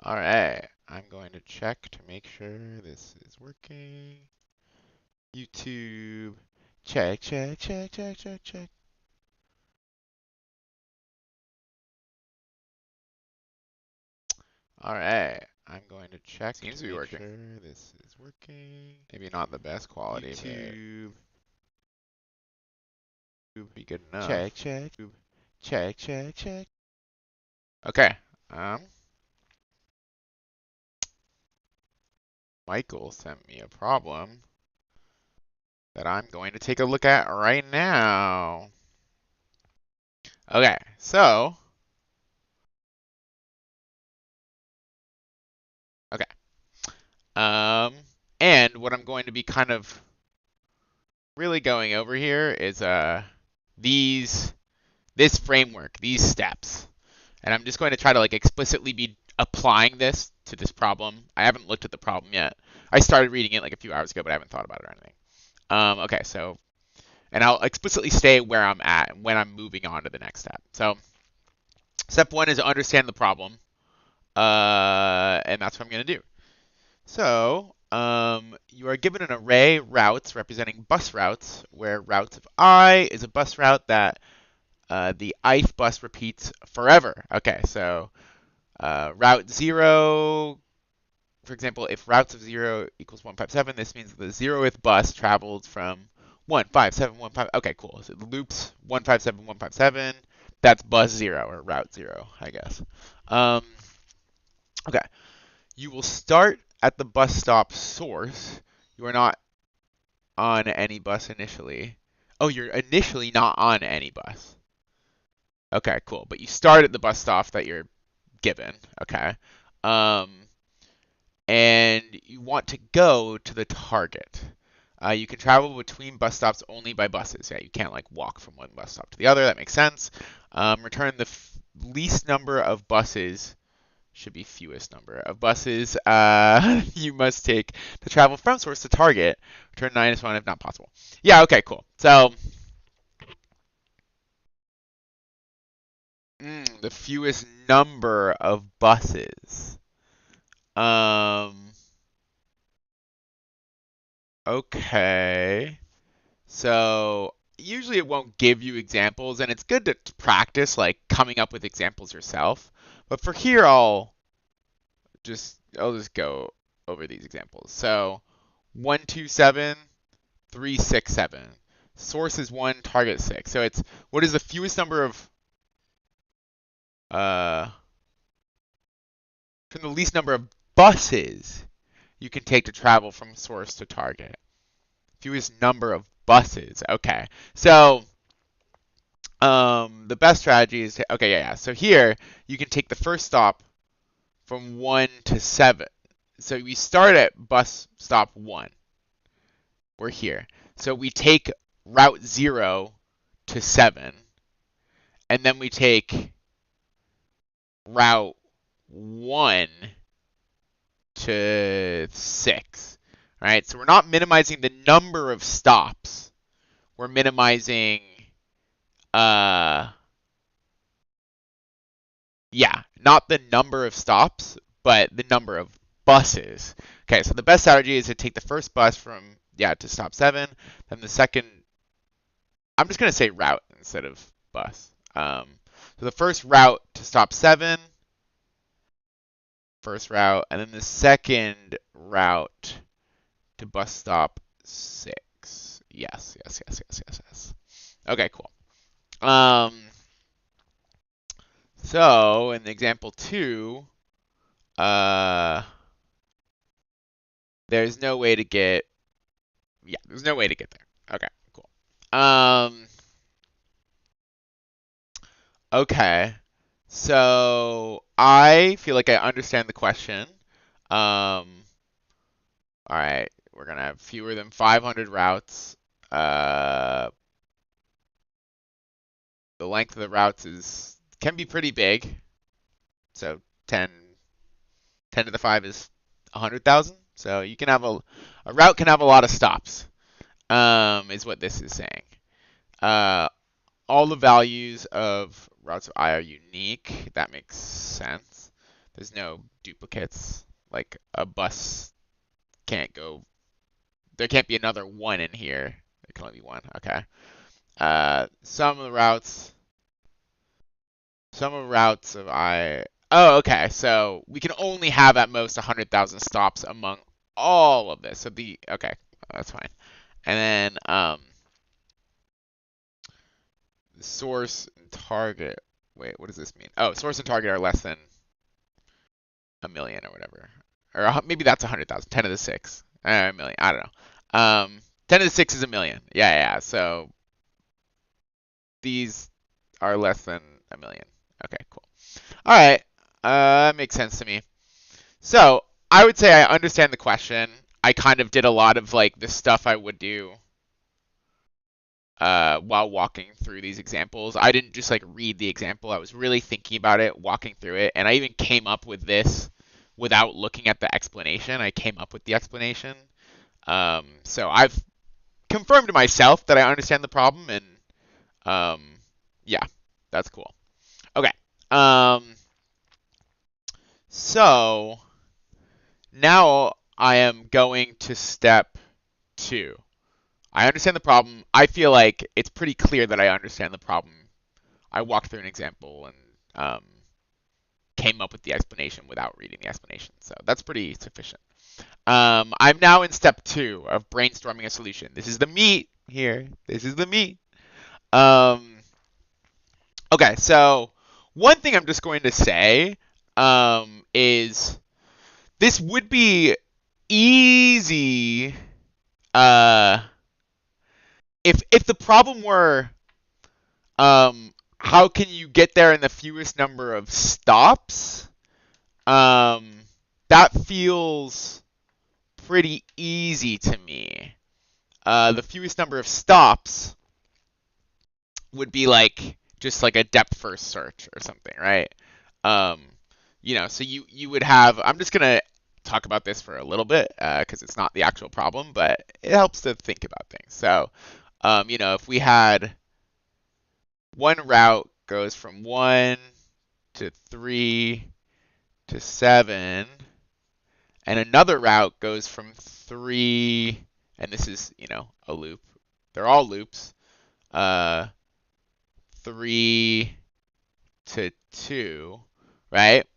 All right, I'm going to check to make sure this is working. YouTube, check, check, check, check, check, check. All right, I'm going to check Seems to to be make working. sure this is working. Maybe not the best quality, YouTube, but be good enough. check, check, check, check, check. Okay. Michael sent me a problem that I'm going to take a look at right now. Okay, so, okay. And what I'm going to be kind of really going over here is this framework, these steps. And I'm just going to try to like explicitly be applying this to this problem. I haven't looked at the problem yet. I started reading it like a few hours ago, but I haven't thought about it or anything. Okay, so, and I'll explicitly stay where I'm at when I'm moving on to the next step. So, step one is understand the problem, and that's what I'm going to do. So, you are given an array routes representing bus routes, where routes of I is a bus route that the ith bus repeats forever. Okay, so route 0, for example, if routes of 0 equals 157, this means the 0th bus traveled from 15715. Okay, cool. So it loops 157, 157. That's bus 0 or route 0, I guess. Okay. You will start at the bus stop source. You are not on any bus initially. Oh, you're initially not on any bus. Okay, cool. But you start at the bus stop that you're given. Okay. Um, and you want to go to the target. You can travel between bus stops only by buses. Yeah, you can't like walk from one bus stop to the other. That makes sense. Return the least number of buses. Should be fewest number of buses you must take to travel from source to target. Return -1 if not possible. Yeah, okay, cool. So, the fewest number of buses. Um, okay. So, usually it won't give you examples, and it's good to practice like coming up with examples yourself. But for here, I'll just go over these examples. So, 127, 367. Source is 1, target 6. So it's what is the fewest number of uh from the least number of buses you can take to travel from source to target. Fewest number of buses. Okay. So the best strategy is to, okay, yeah. So here you can take the first stop from 1 to 7. So we start at bus stop 1. We're here. So we take route 0 to 7, and then we take route 1 to 6. Right? So we're not minimizing the number of stops. We're minimizing yeah, not the number of stops, but the number of buses. Okay, so the best strategy is to take the first bus from to stop 7, then the second I'm just going to say route instead of bus. So the first route to stop 7, first route, and then the second route to bus stop 6. Yes, yes, yes, yes, yes, yes. Okay, cool. So in example 2, there's no way to get, there's no way to get there. Okay, cool. Okay. So I feel like I understand the question. Um, all right, we're gonna have fewer than 500 routes. The length of the routes can be pretty big. So 10 to the 5 is 100,000. So you can have a route can have a lot of stops. Is what this is saying. All the values of routes of I are unique. That makes sense. There's no duplicates. Like a bus can't go. There can't be another one in here. There can only be one. Okay. Some of the routes. Some of routes of I. Oh, okay. So we can only have at most 100,000 stops among all of this. So okay, that's fine. And then source and target. Wait, what does this mean? Oh, source and target are less than a million or whatever. Or maybe that's 100,000. 10 to the 6. A million. I don't know. 10 to the 6 is a million. Yeah. So these are less than a million. Okay, cool. All right. That makes sense to me. So I would say I understand the question. I kind of did a lot of like the stuff I would do while walking through these examples. I didn't just like read the example. I was really thinking about it, walking through it, and I even came up with this without looking at the explanation. I came up with the explanation. So I've confirmed to myself that I understand the problem, and yeah, that's cool. Okay. So now I am going to step 2. I understand the problem. I feel like it's pretty clear that I understand the problem. I walked through an example and came up with the explanation without reading the explanation. So that's pretty sufficient. I'm now in step 2 of brainstorming a solution. This is the meat here. This is the meat. Okay, so one thing I'm just going to say is this would be easy if the problem were how can you get there in the fewest number of stops, that feels pretty easy to me. The fewest number of stops would be like just like a depth first search or something, right? So you would have, I'm just gonna talk about this for a little bit because it's not the actual problem, but it helps to think about things. So, if we had one route goes from 1 to 3 to 7, and another route goes from 3, and this is, a loop. They're all loops. 3 to 2, right?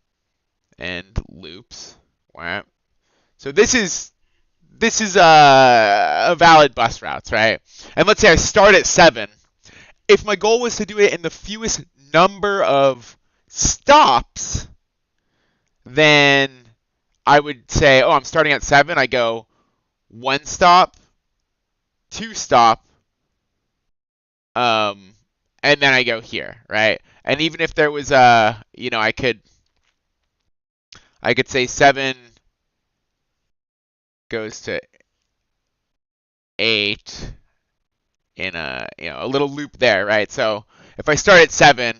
And loops. Right? So this is a valid bus routes, right? And let's say I start at 7. If my goal was to do it in the fewest number of stops, then I would say, oh, I'm starting at 7. I go 1 stop, 2 stop, and then I go here, right? And even if there was I could say 7 goes to 8 in a little loop there, right? So if I start at 7,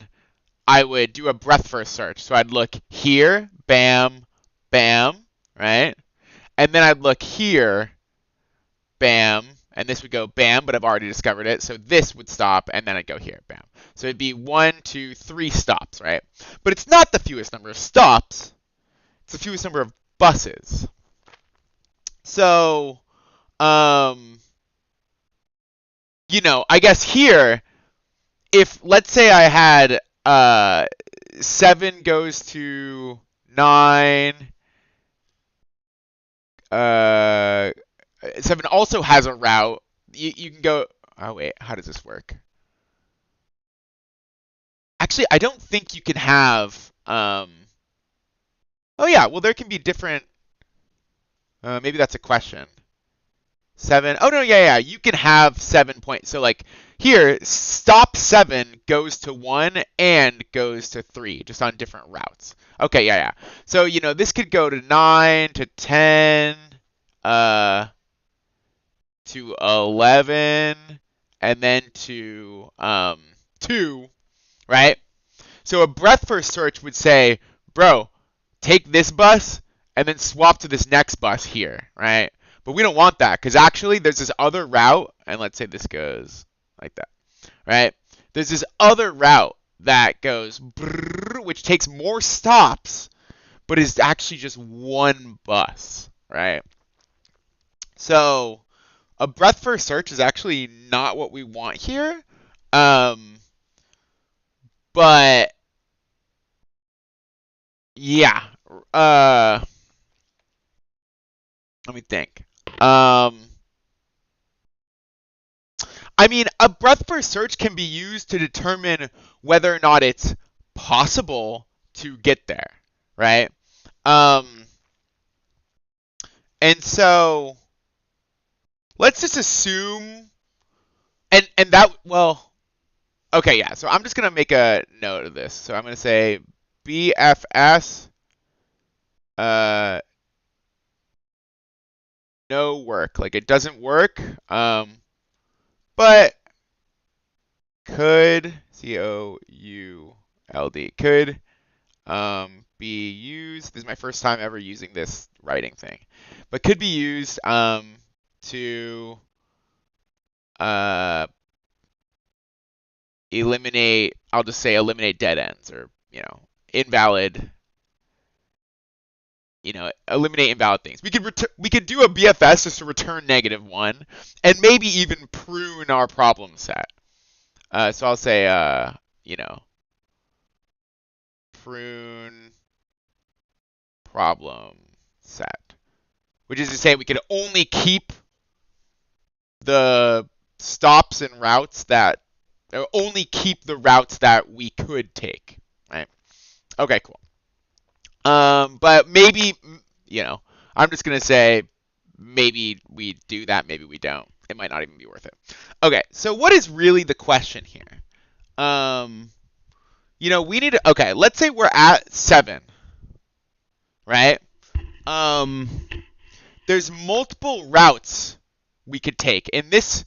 I would do a breadth first search. So I'd look here, bam, bam, right? And then I'd look here, bam, and this would go bam, but I've already discovered it. So this would stop, and then I'd go here, bam. So it'd be 1, 2, 3 stops, right? But it's not the fewest number of stops. It's the fewest number of buses. So, I guess here, if let's say I had 7 goes to 9, 7 also has a route. You can go. Oh wait, how does this work? Actually, I don't think you can have. Oh yeah, well there can be different. Maybe that's a question. 7. Oh no, yeah. You can have 7 points. So like here, stop 7 goes to 1 and goes to 3, just on different routes. Okay, yeah. So this could go to 9 to 10, to 11, and then to 2, right? So a breadth first search would say, bro, take this bus and then swap to this next bus here, right? But we don't want that because actually there's this other route, and let's say this goes like that, right? There's this other route that goes, which takes more stops, but is actually just one bus, right? So a breadth first search is actually not what we want here. But yeah, let me think. I mean, a breadth first search can be used to determine whether or not it's possible to get there, right? And so let's just assume, and that, well, okay, yeah. So I'm just gonna make a note of this. So I'm gonna say BFS, no work. Like it doesn't work. But could COULD could be used. This is my first time ever using this writing thing, but could be used to eliminate. I'll just say eliminate dead ends or invalid. Eliminate invalid things. We could do a BFS just to return -1, and maybe even prune our problem set. So I'll say prune problem set, which is to say we could only keep the stops and routes that only keep the routes that we could take, right? Okay, cool. But maybe I'm just gonna say maybe we do that, maybe we don't. It might not even be worth it. Okay, so what is really the question here? We need to, okay, let's say we're at 7, right? There's multiple routes we could take. In this,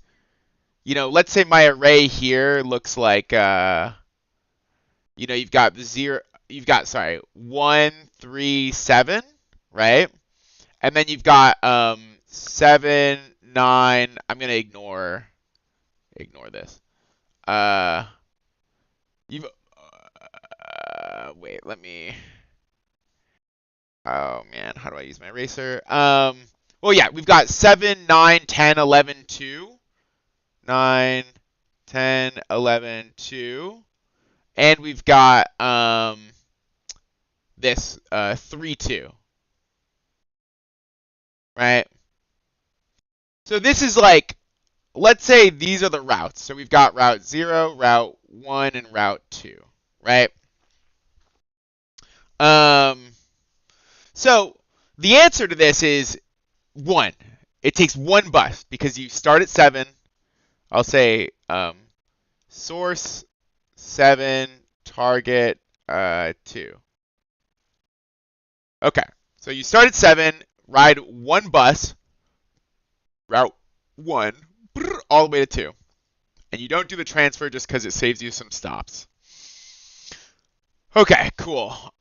let's say my array here looks like, you've got 1, 3, 7, right? And then you've got 7, 9. I'm gonna ignore this. Wait, let me. Oh man, how do I use my eraser? Well, yeah, we've got 7, 9, 10, 11, 2. 9, 10, 11, 2. And we've got this 3, 2. Right? So this is like, let's say these are the routes. So we've got route 0, route 1, and route 2, right? So the answer to this is 1. It takes 1 bus because you start at 7. I'll say source 7, target 2. Okay, so you start at 7, ride 1 bus, route 1, all the way to 2. And you don't do the transfer just because it saves you some stops. Okay, cool.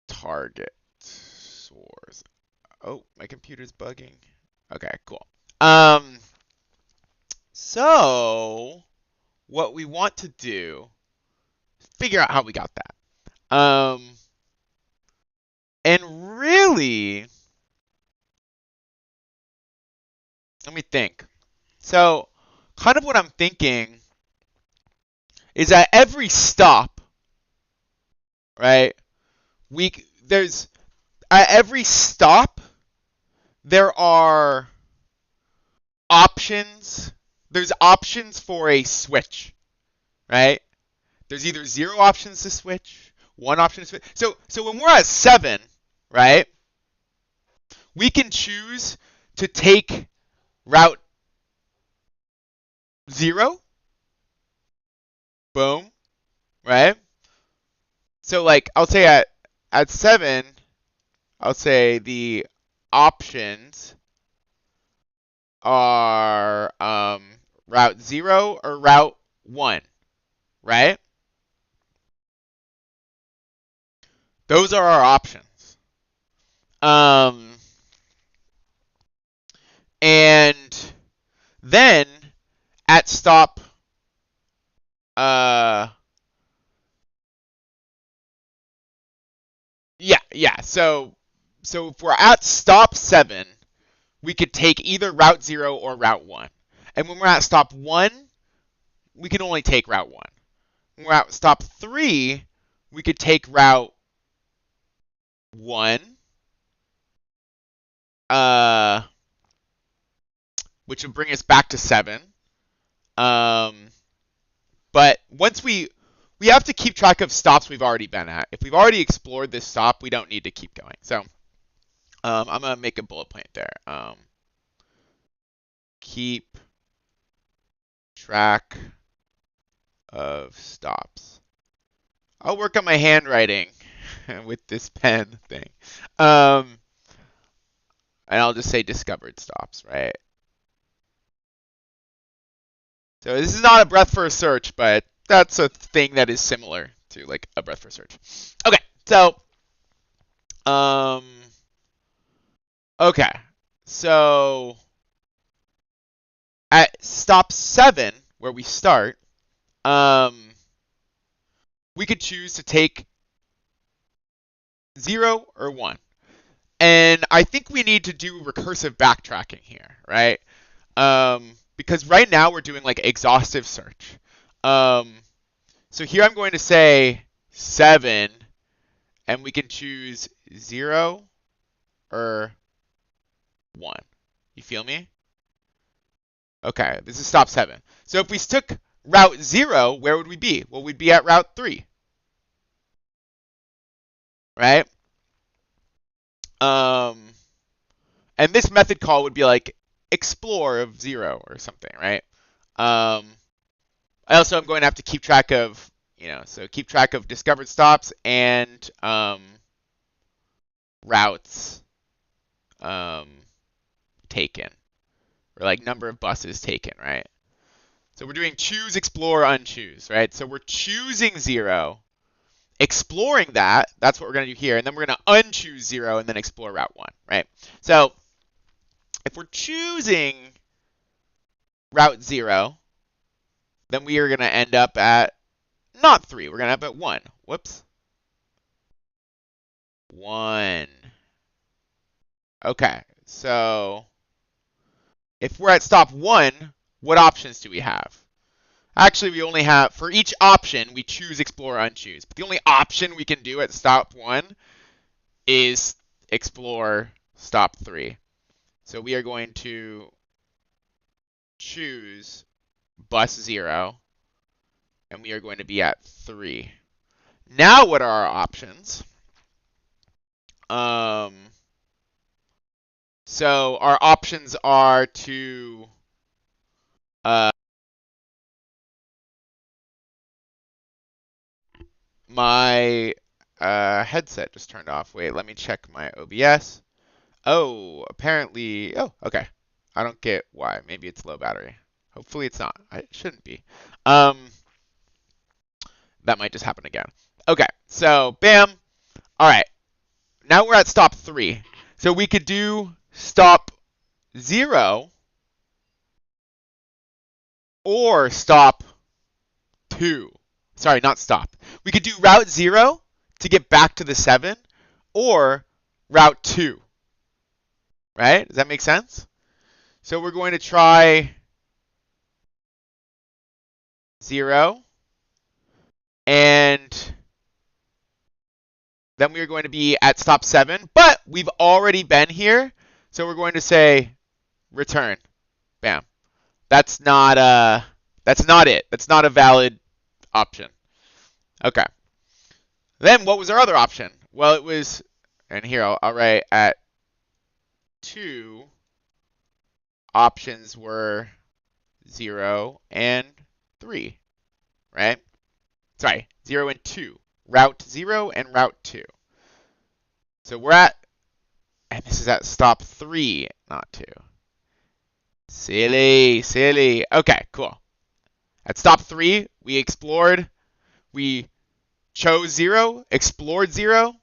Target source. Oh, my computer's bugging. Okay, cool. So what we want to do is figure out how we got that. And really, let me think. So kind of what I'm thinking is at every stop, right? There's at every stop there are options. There's options for a switch, right? There's either 0 options to switch, 1 option to switch. So when we're at 7, right? We can choose to take route 0. Boom, right? So like I'll say at 7, I'll say the options are route 0 or route 1, right? Those are our options. And then at stop yeah, so if we're at stop 7, we could take either route 0 or route 1. And when we're at stop 1, we can only take route 1. When we're at stop 3, we could take route 1, which would bring us back to 7. But once we have to keep track of stops we've already been at. If we've already explored this stop, we don't need to keep going. So I'm going to make a bullet point there. Keep track of stops. I'll work on my handwriting with this pen thing. And I'll just say discovered stops, right? So this is not a breadth first search, but that's a thing that is similar to like a breadth first search. Okay, so okay, so at stop 7, where we start, we could choose to take 0 or 1. And I think we need to do recursive backtracking here, right? Because right now we're doing like exhaustive search. So here I'm going to say 7, and we can choose 0 or 1. You feel me? Okay, this is stop 7. So if we took route 0, where would we be? Well, we'd be at route 3. Right? And this method call would be like explore of 0 or something, right? I also am going to have to keep track of, so keep track of discovered stops and routes taken, or like number of buses taken, right? So we're doing choose, explore, unchoose, right? So we're choosing 0, exploring that. That's what we're going to do here. And then we're going to unchoose 0 and then explore route 1, right? So if we're choosing route 0, then we are going to end up at not 3. We're going to end up at 1. Whoops. 1. Okay, so if we're at stop 1, what options do we have? Actually, we only have, for each option, we choose, explore, unchoose. But the only option we can do at stop 1 is explore stop 3. So we are going to choose bus 0, and we are going to be at 3. Now what are our options? So our options are to my headset just turned off. Wait, let me check my OBS. Oh, apparently, oh, okay. I don't get why. Maybe it's low battery. Hopefully it's not. It shouldn't be. That might just happen again. Okay, so bam. All right. Now we're at stop 3. So we could do stop 0 or stop 2. Sorry, not stop. We could do route 0 to get back to the 7 or route 2. Right? Does that make sense? So we're going to try 0, and then we are going to be at stop 7, but we've already been here, so we're going to say return. Bam. That's not it. That's not a valid option. Okay. Then what was our other option? Well, it was, and here I'll write at 2, options were 0 and 3, right? Sorry, 0 and 2. Route 0 and route 2. So we're at, and this is at stop 3, not 2. Silly. Okay, cool. At stop 3, we explored, we chose 0, explored 0,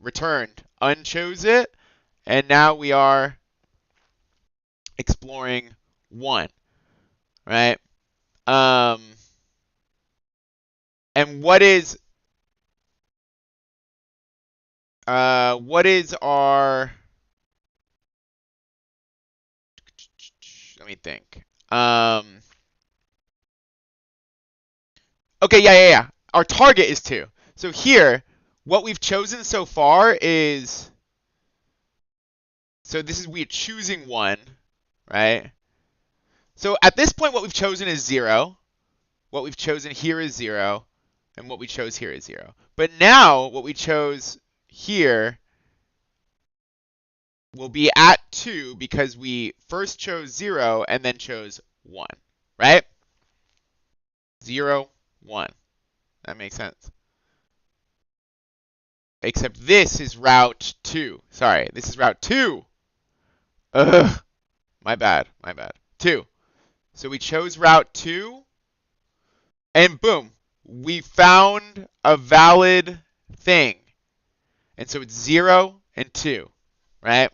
returned, unchose it, and now we are exploring 1, right? And what is, What is our... Let me think. Okay, yeah. Our target is 2. So here, what we've chosen so far is... So this is we're choosing 1, right? So at this point, what we've chosen is 0. What we've chosen here is 0. And what we chose here is 0. But now, what we chose here will be at 2 because we first chose 0 and then chose 1, right? 0, 1. That makes sense. Except this is route 2. Sorry, this is route 2. Ugh. My bad. 2. So we chose route 2. And boom. We found a valid thing. And so it's 0 and 2. Right?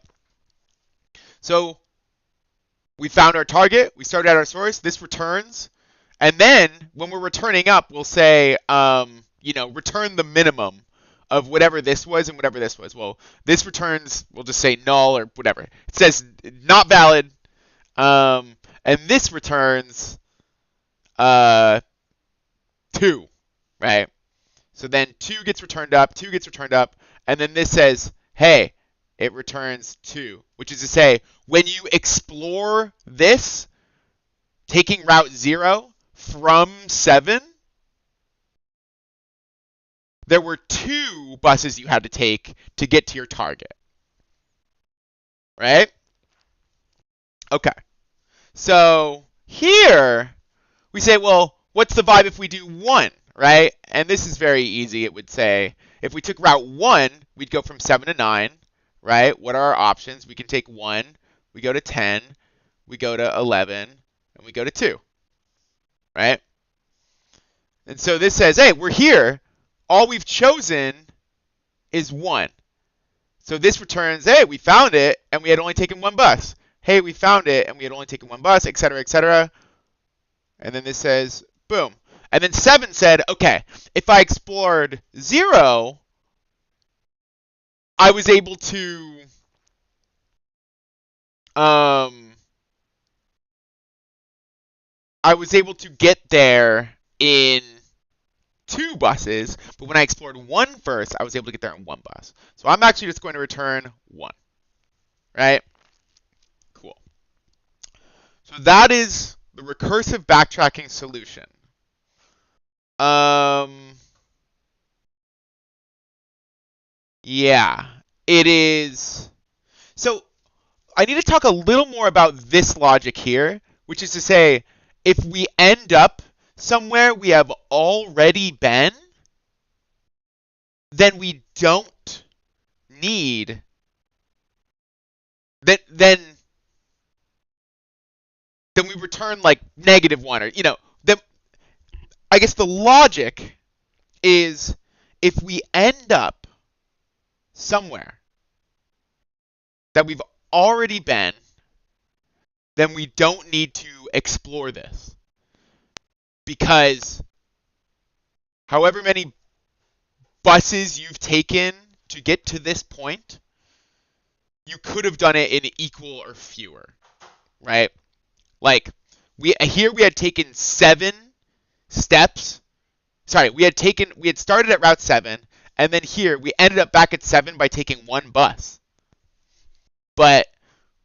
So we found our target. We started at our source. This returns. And then when we're returning up, we'll say, return the minimum of whatever this was and whatever this was. Well, this returns, we'll just say null or whatever. It says not valid. And this returns 2, right? So then 2 gets returned up, 2 gets returned up, and then this says, hey, it returns 2, which is to say, when you explore this, taking route 0 from 7, there were 2 buses you had to take to get to your target. Right? Okay. So here we say, well, what's the vibe if we do 1, right? And this is very easy. It would say, if we took route 1, we'd go from 7 to 9, right? What are our options? We can take 1, we go to 10, we go to 11, and we go to 2, right? And so this says, hey, we're here. All we've chosen is 1. So this returns, hey, we found it, and we had only taken 1 bus. Hey, we found it, and we had only taken 1 bus, etc., etc. And then this says, boom. And then 7 said, okay, if I explored 0, I was able to get there in 2 buses, but when I explored 1 first, I was able to get there in 1 bus. So I'm actually just going to return 1, right? Cool. So that is the recursive backtracking solution. Yeah, it is. So I need to talk a little more about this logic here, which is to say, if we end up somewhere we have already been, then we don't need then we return like -1 or then I guess the logic is if we end up somewhere that we've already been, then we don't need to explore this. Because however many buses you've taken to get to this point, you could have done it in equal or fewer, right? Like we had taken 7 steps. Sorry, we had started at route 7, and then here we ended up back at 7 by taking 1 bus. But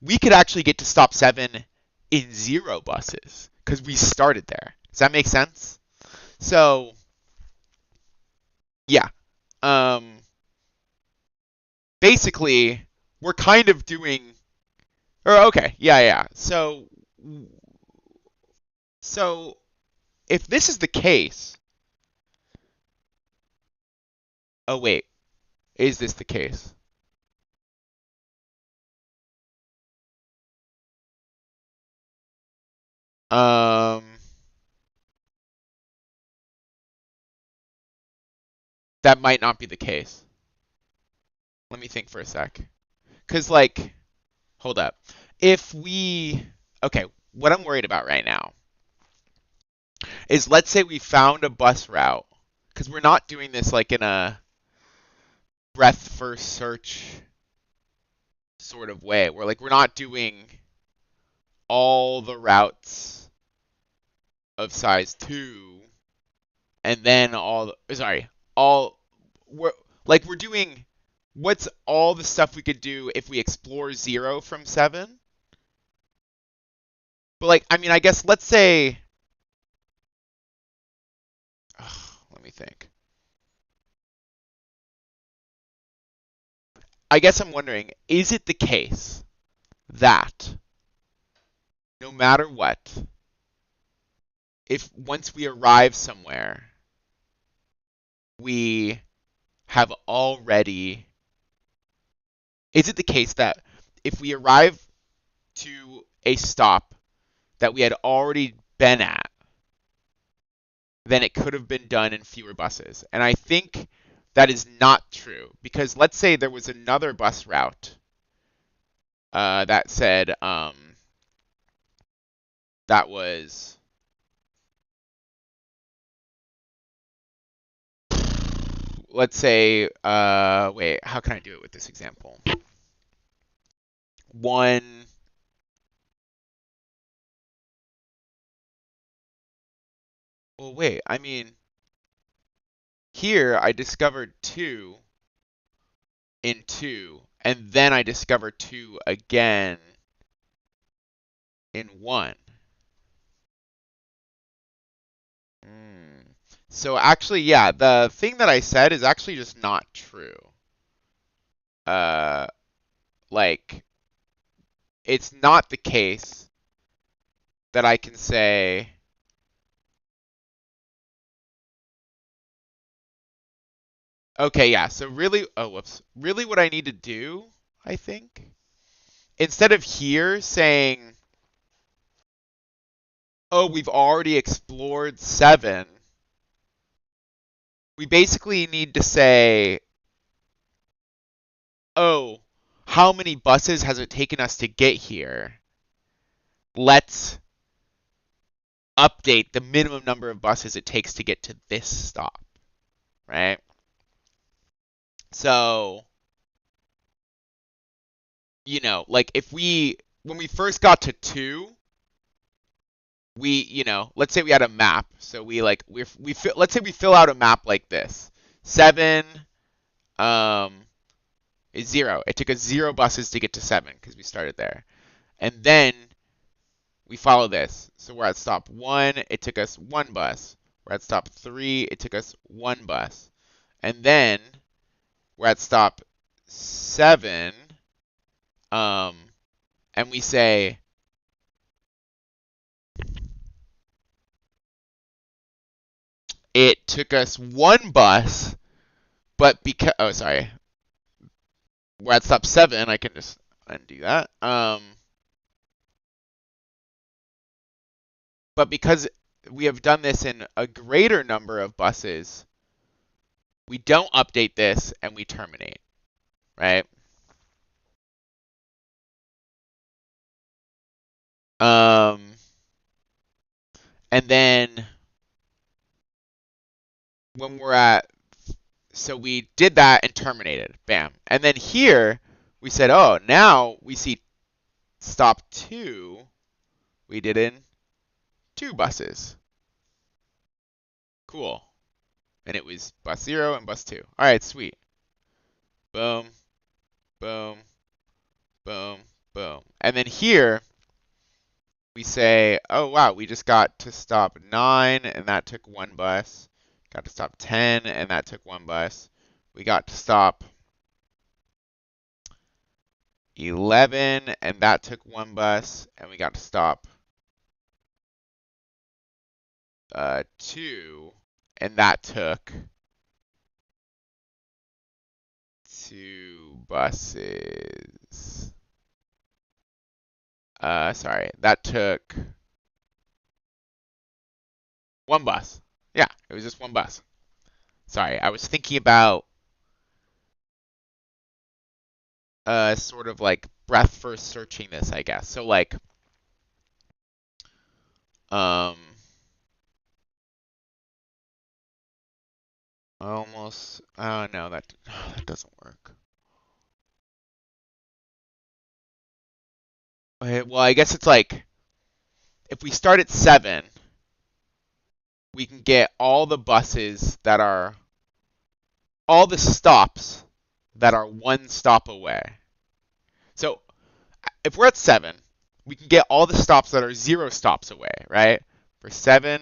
we could actually get to stop 7 in 0 buses because we started there. Does that make sense? So yeah. Basically, we're kind of doing, or okay, yeah. So if this is the case, oh wait, is this the case? That might not be the case. Let me think for a sec. Because, like, hold up. Okay, what I'm worried about right now is let's say we found a bus route. Because we're not doing this like in a breadth first search sort of way, where like we're not doing all the routes of size 2 and then we're doing what's all the stuff we could do if we explore 0 from 7. But like, I mean, I guess let's say, let me think. I guess I'm wondering, is it the case that no matter what, if once we arrive somewhere, we have already, is it the case that if we arrive to a stop that we had already been at, then it could have been done in fewer buses? And I think that is not true, because let's say there was another bus route that said that was, let's say, wait, how can I do it with this example? Well, wait, I mean, here I discovered 2 in 2, and then I discovered 2 again in 1. So actually, yeah, the thing that I said is actually just not true. Like, it's not the case that I can say, okay, yeah, so really, really what I need to do, I think, instead of here saying, oh, we've already explored 7, we basically need to say, oh, how many buses has it taken us to get here? Let's update the minimum number of buses it takes to get to this stop, right? So, like when we first got to 2, let's say we had a map. So let's say we fill out a map like this. 7 is 0. It took us 0 buses to get to 7 because we started there. And then we follow this. So we're at stop 1, it took us 1 bus. We're at stop 3, it took us 1 bus. And then we're at stop 7, and we say, it took us 1 bus, but because, oh, sorry. We're at stop 7, I can just undo that. But because we have done this in a greater number of buses, we don't update this and we terminate, right? And then when we're at, so we did that and terminated, bam. And then here we said, oh, now we see stop 2, we did in 2 buses. Cool. And it was bus 0 and bus 2. All right, sweet. Boom, boom, boom, boom. And then here we say, oh, wow, we just got to stop 9 and that took 1 bus. Got to stop 10 and that took 1 bus. We got to stop 11 and that took 1 bus. And we got to stop 2 and that took 2 buses. Sorry, that took 1 bus. Yeah, it was just 1 bus. Sorry, I was thinking about sort of like breadth first searching this, I guess. So like, Almost. Oh no, that doesn't work. Okay, well, I guess it's like if we start at 7, we can get all the buses that are all the stops that are 1 stop away. So if we're at 7, we can get all the stops that are 0 stops away, right? For 7,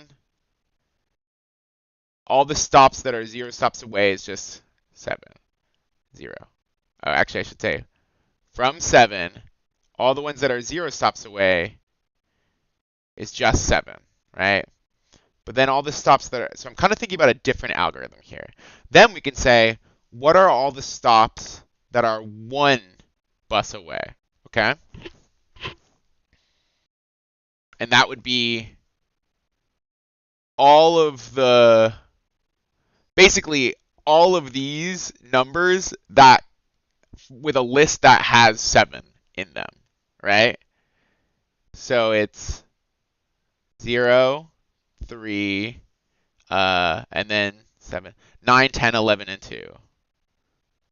all the stops that are 0 stops away is just 7, 0. Oh, actually, I should say from 7, all the ones that are 0 stops away is just 7, right? But then all the stops that are, so I'm kind of thinking about a different algorithm here. Then we can say, what are all the stops that are 1 bus away, okay? And that would be all of the, basically all of these numbers that, with a list that has 7 in them, right? So it's 0, 3, and then 7, 9, 10, 11, and 2.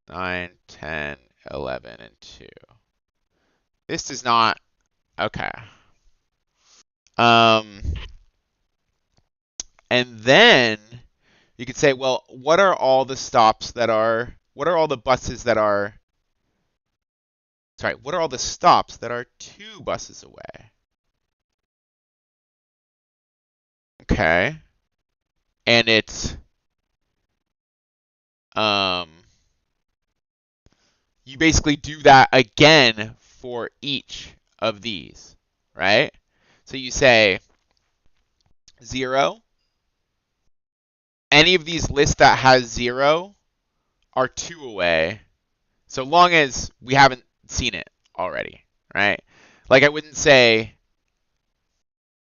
9, 10, 11, and 2. This does not, okay. Um, and then you could say, well, what are all the stops that are, what are all the buses that are, sorry, what are all the stops that are 2 buses away? Okay. And it's, um, you basically do that again for each of these, right? So you say 0, any of these lists that has 0 are 2 away, so long as we haven't seen it already, right? Like I wouldn't say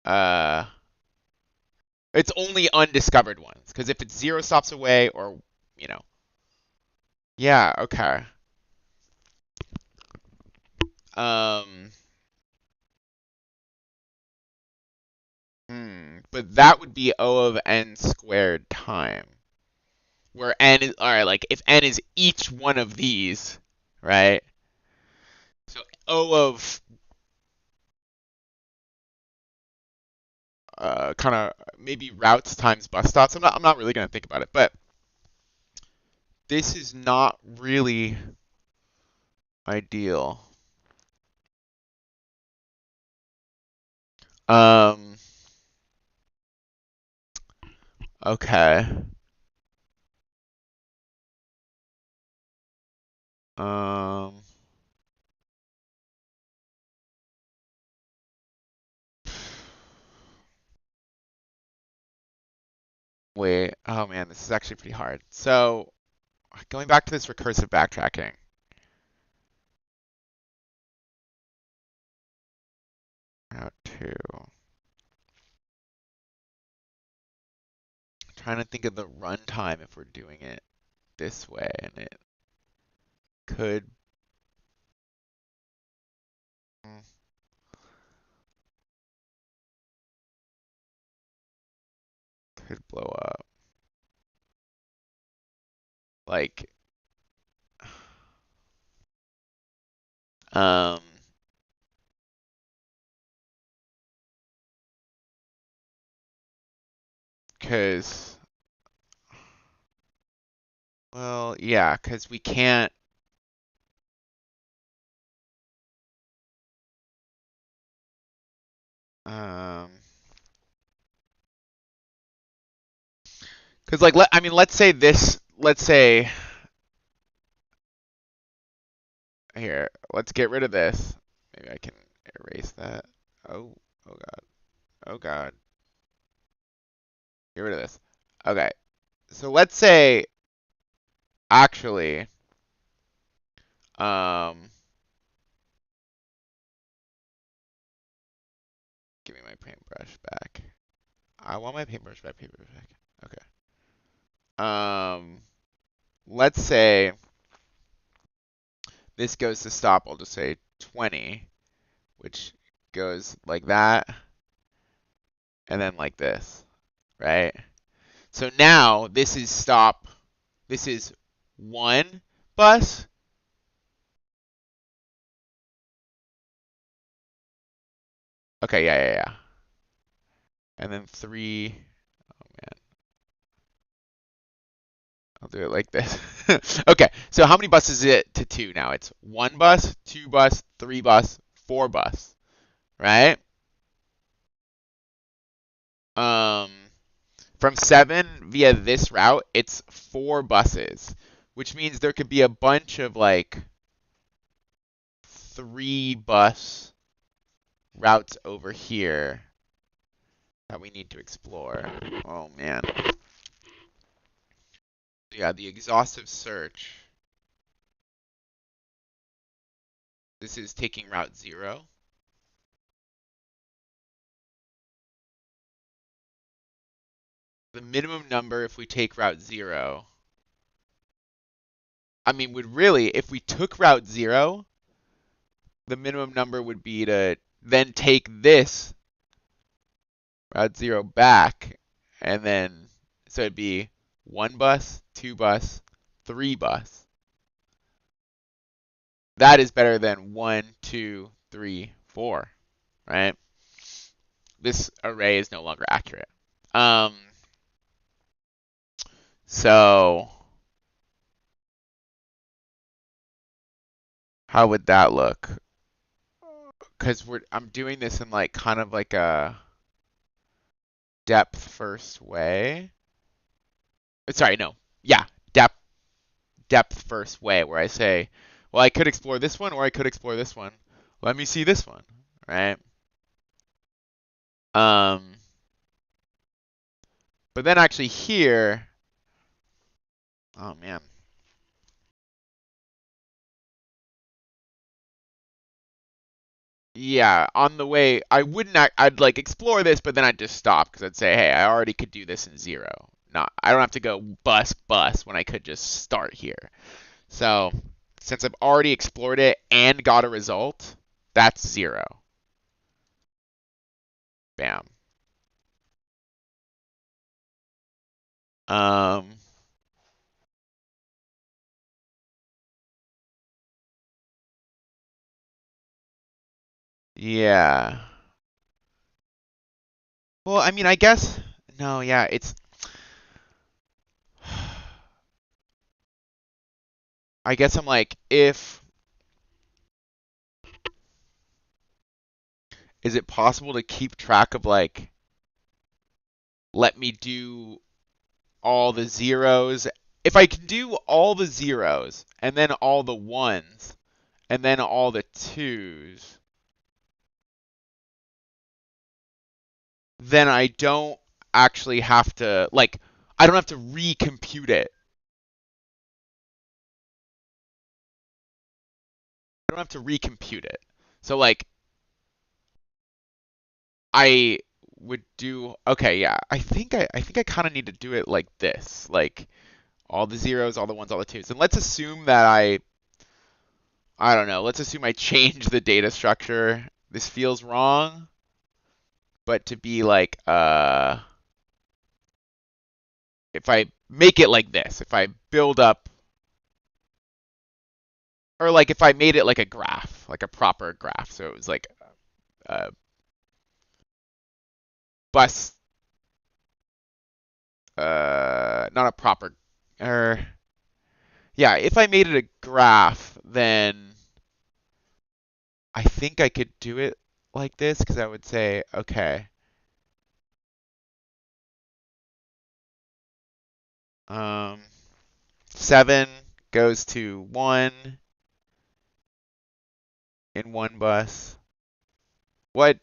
uh, it's only undiscovered ones, because if it's 0 stops away or, you know, yeah, okay. Um, but that would be O of n squared time, where n is, all right, like if n is each one of these, right? So O of kind of maybe routes times bus stops. I'm not really gonna think about it, but this is not really ideal. Um, okay. Um, wait. Oh man, this is actually pretty hard. So, going back to this recursive backtracking. How to. Trying to think of the runtime if we're doing it this way, and it could. mm, Could blow up. Like, um, cause, well, yeah, cause we can't. Um, cause like, I mean, let's say this. Let's say here. Let's get rid of this. Maybe I can erase that. Oh, oh god. Oh god. Get rid of this. Okay. So let's say actually um give me my paintbrush back. I want my paintbrush back, Okay. Let's say this goes to stop, I'll just say 20, which goes like that and then like this, right? So now this is stop this is 1 bus. Okay, yeah. And then 3. Oh man, I'll do it like this. Okay, so how many buses is it to 2 now? It's 1 bus, 2 bus, 3 bus, 4 bus, right? Um, from 7 via this route, it's 4 buses, which means there could be a bunch of like 3 bus routes over here that we need to explore. Oh man. Yeah, the exhaustive search. This is taking route 0. The minimum number if we take route 0. I mean, would really, if we took route 0, the minimum number would be to then take this route 0 back, and then, so it'd be 1 bus, 2 bus, 3 bus. That is better than 1, 2, 3, 4, right? This array is no longer accurate. So how would that look? Because I'm doing this in like kind of like a depth first way. Sorry, no. Yeah, depth first way where I say, well, I could explore this one or I could explore this one. Let me see this one, right? Um, but then actually here, oh man. Yeah, on the way, I'd like explore this, but then I'd just stop because I'd say, hey, I already could do this in 0. Not, I don't have to go bus when I could just start here. So since I've already explored it and got a result, that's 0. Bam. Um, yeah. Well, I mean, I guess, no, yeah, it's, I guess I'm like, is it possible to keep track of like, let me do all the zeros? If I can do all the zeros and then all the ones and then all the twos, then I don't actually have to, like, I don't have to recompute it. I don't have to recompute it. So like I would do, okay, yeah. I think I kind of need to do it like this. Like all the zeros, all the ones, all the twos. And let's assume that I don't know. Let's assume I change the data structure. This feels wrong, but to be like if I make it like this, if I build up, or like if I made it like a graph, like a proper graph. So it was like bus, not a proper, or yeah, if I made it a graph, then I think I could do it like this because I would say, okay, 7 goes to 1 in 1 bus. What?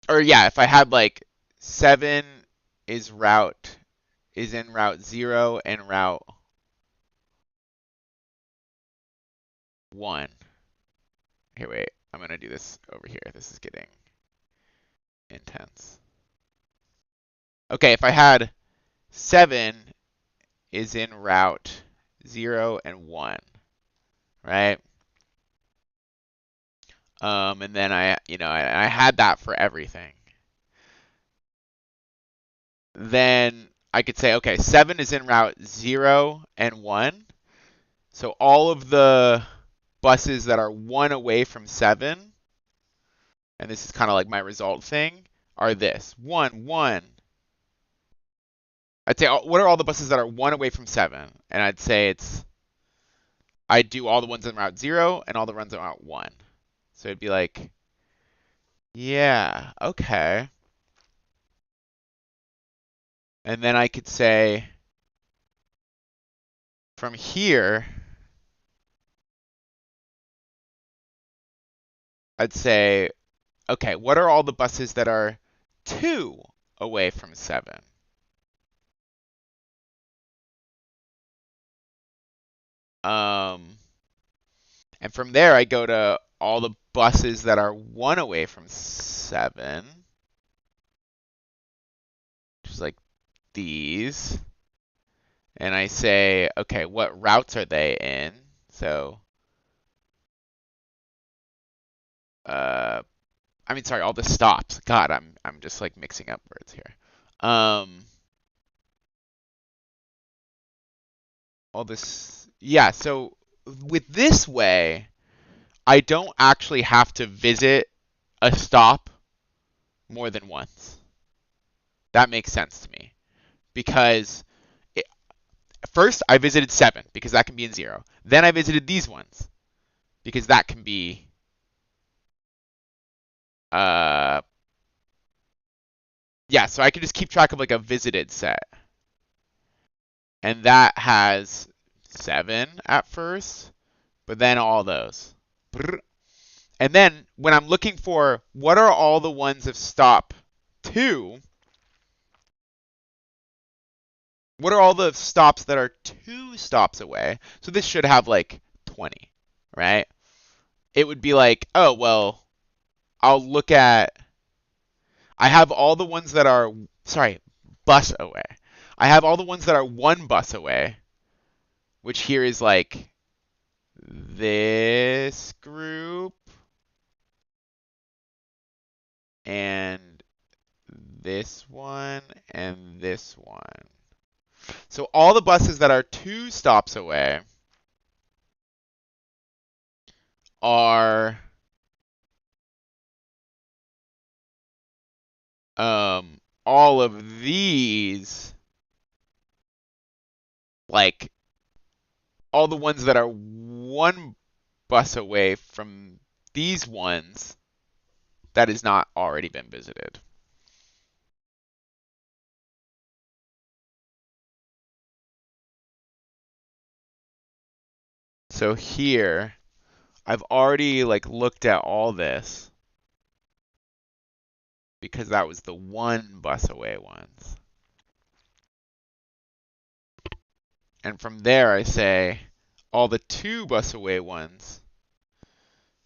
Or yeah, if I had like 7 is in route 0 and route 1. Here, wait. I'm gonna do this over here. This is getting intense. Okay, if I had 7 is in route 0 and 1, right? And then I had that for everything. then I could say, okay, 7 is in route 0 and 1. So all of the buses that are 1 away from 7, and this is kind of like my result thing, are this. 1, 1. I'd say, what are all the buses that are 1 away from 7? And I'd say I'd do all the ones in route 0 and all the ones in route 1. So it'd be like, yeah, okay. And then I could say, from here, I'd say, okay, what are all the buses that are 2 away from 7? And from there, I go to all the buses that are 1 away from 7, which is like these. And I say, okay, what routes are they in? So, sorry, all the stops. God, I'm just like mixing up words here. All this, yeah. So with this way, I don't actually have to visit a stop more than once. That makes sense to me because first I visited 7 because that can be in 0. Then I visited these ones because that can be yeah, so I can just keep track of like a visited set. And that has 7 at first, but then all those. And then when I'm looking for what are all the ones of stop 2, what are all the stops that are 2 stops away? So this should have like 20, right? It would be like, oh, well, I'll look at, I have all the ones that are, sorry, bus away. I have all the ones that are 1 bus away, which here is like this group and this one and this one. So all the buses that are 2 stops away are all of these, like all the ones that are 1 bus away from these ones that has not already been visited. So here, I've already like looked at all this because that was the 1 bus away ones. And from there I say all the 2 bus away ones.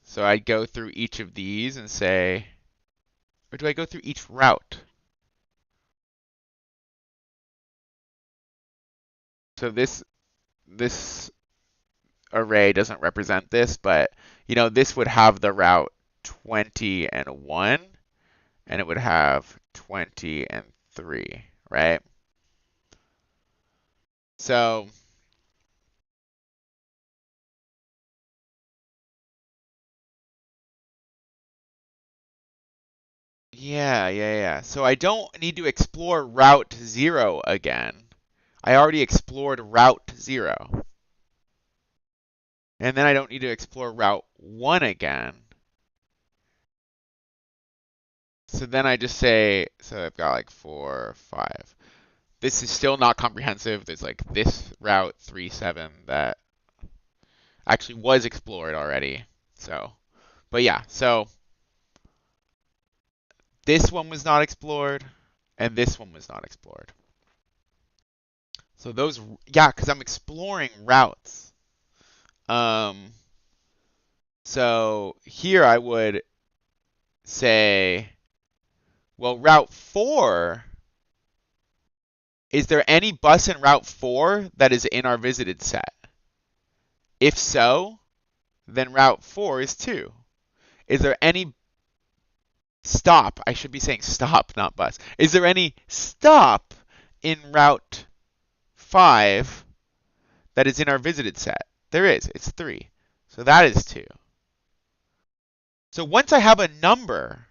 So I'd go through each of these and say, or do I go through each route? So this array doesn't represent this, but this would have the route 20 and 1, and it would have 20 and 3, right? So yeah. So I don't need to explore route 0 again. I already explored route 0. And then I don't need to explore route 1 again. So then I just say, so I've got like 4, 5. This is still not comprehensive. There's like this route 3, 7 that actually was explored already. So, but yeah, so this one was not explored and this one was not explored. So those, yeah, because I'm exploring routes. So here I would say, well, route 4, is there any bus in route 4 that is in our visited set? If so, then route 4 is 2. Is there any stop? I should be saying stop, not bus. Is there any stop in route 5 that is in our visited set? There is. It's 3. So that is 2. So once I have a number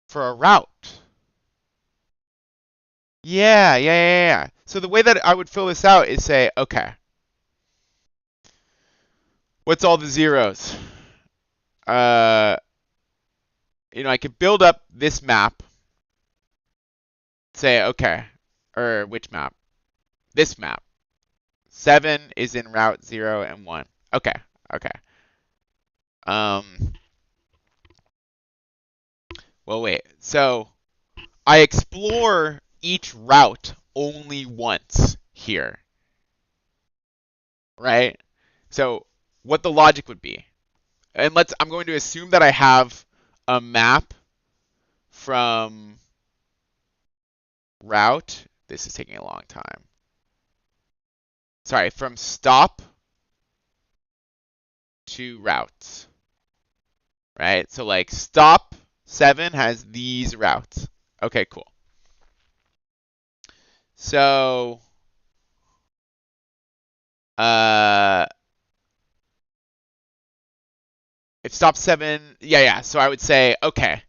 for a route, yeah. So the way that I would fill this out is say, okay, what's all the zeros? I could build up this map, say, okay, or which map? This map. 7 is in route 0 and 1. Okay. Well, wait. So I explore each route only once here, right? So what the logic would be, and I'm going to assume that I have a map from route. This is taking a long time. Sorry, from stop to routes, right? So like stop 7 has these routes. Okay, cool. So, if stop 7, yeah. So I would say, okay,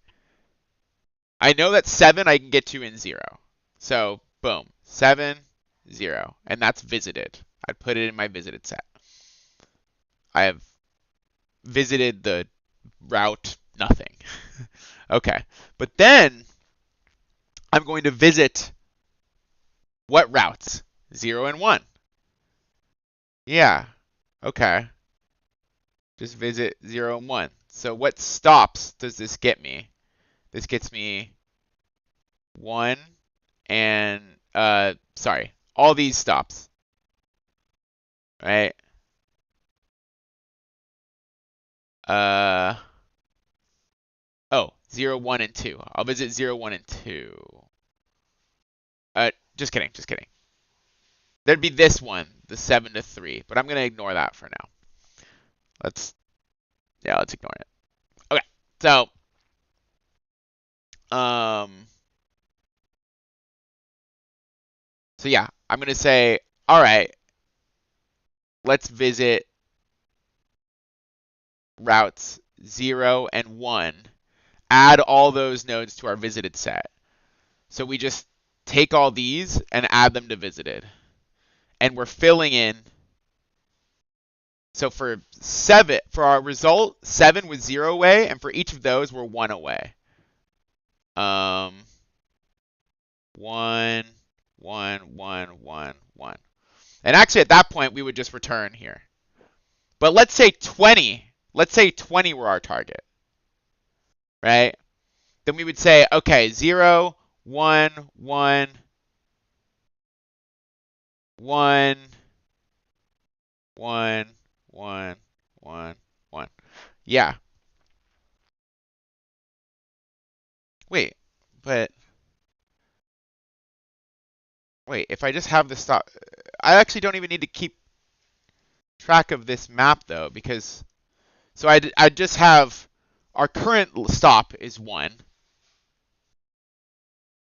I know that 7 I can get to in 0. So, boom, 7, 0, and that's visited. I'd put it in my visited set. I have visited the route nothing. Okay, but then I'm going to visit what routes? 0 and 1. Yeah, okay. Just visit 0 and 1. So what stops does this get me? This gets me 1 and, sorry, all these stops, right? Oh, 0, 1, and 2. I'll visit 0, 1, and 2. Just kidding. There'd be this one, the 7 to 3, but I'm going to ignore that for now. Let's ignore it. Okay, so, yeah, I'm going to say, all right, let's visit routes 0 and 1. Add all those nodes to our visited set. So we just take all these and add them to visited. And we're filling in. So for our result, 7 was 0 away, and for each of those, we're 1 away. 1, 1, 1. And actually, at that point, we would just return here. But let's say 20. Let's say 20 were our target, right? Then we would say, okay, 0, 1, 1, 1, 1, 1, 1. Yeah. Wait, if I just have the stop, I actually don't even need to keep track of this map though, because, so I just have, our current stop is 1.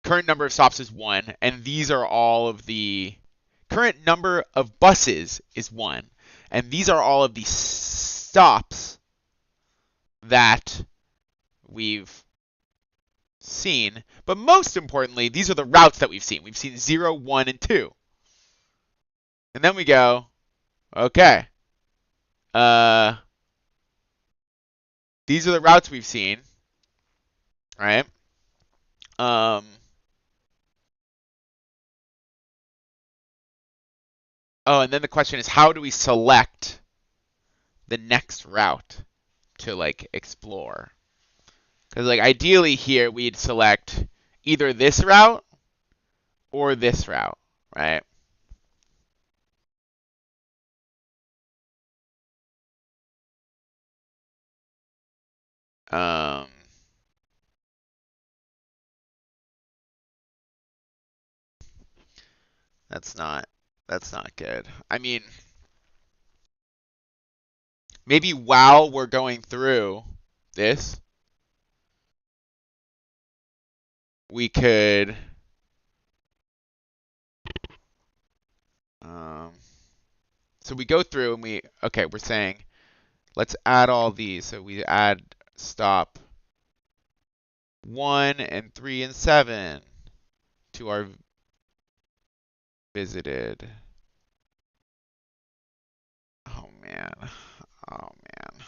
Current number of stops is 1, and these are all of the, current number of buses is 1, and these are all of the stops that we've seen. But most importantly, these are the routes that we've seen. We've seen 0, 1, and 2. And then we go, okay, these are the routes we've seen, right? Oh, and then the question is, how do we select the next route to like explore? Because like ideally here we'd select either this route or this route, right? That's not good. I mean, maybe while we're going through this, we could so we go through and we're saying let's add all these. So we add stop 1 and 3 and 7 to our visited. Oh man. Oh man.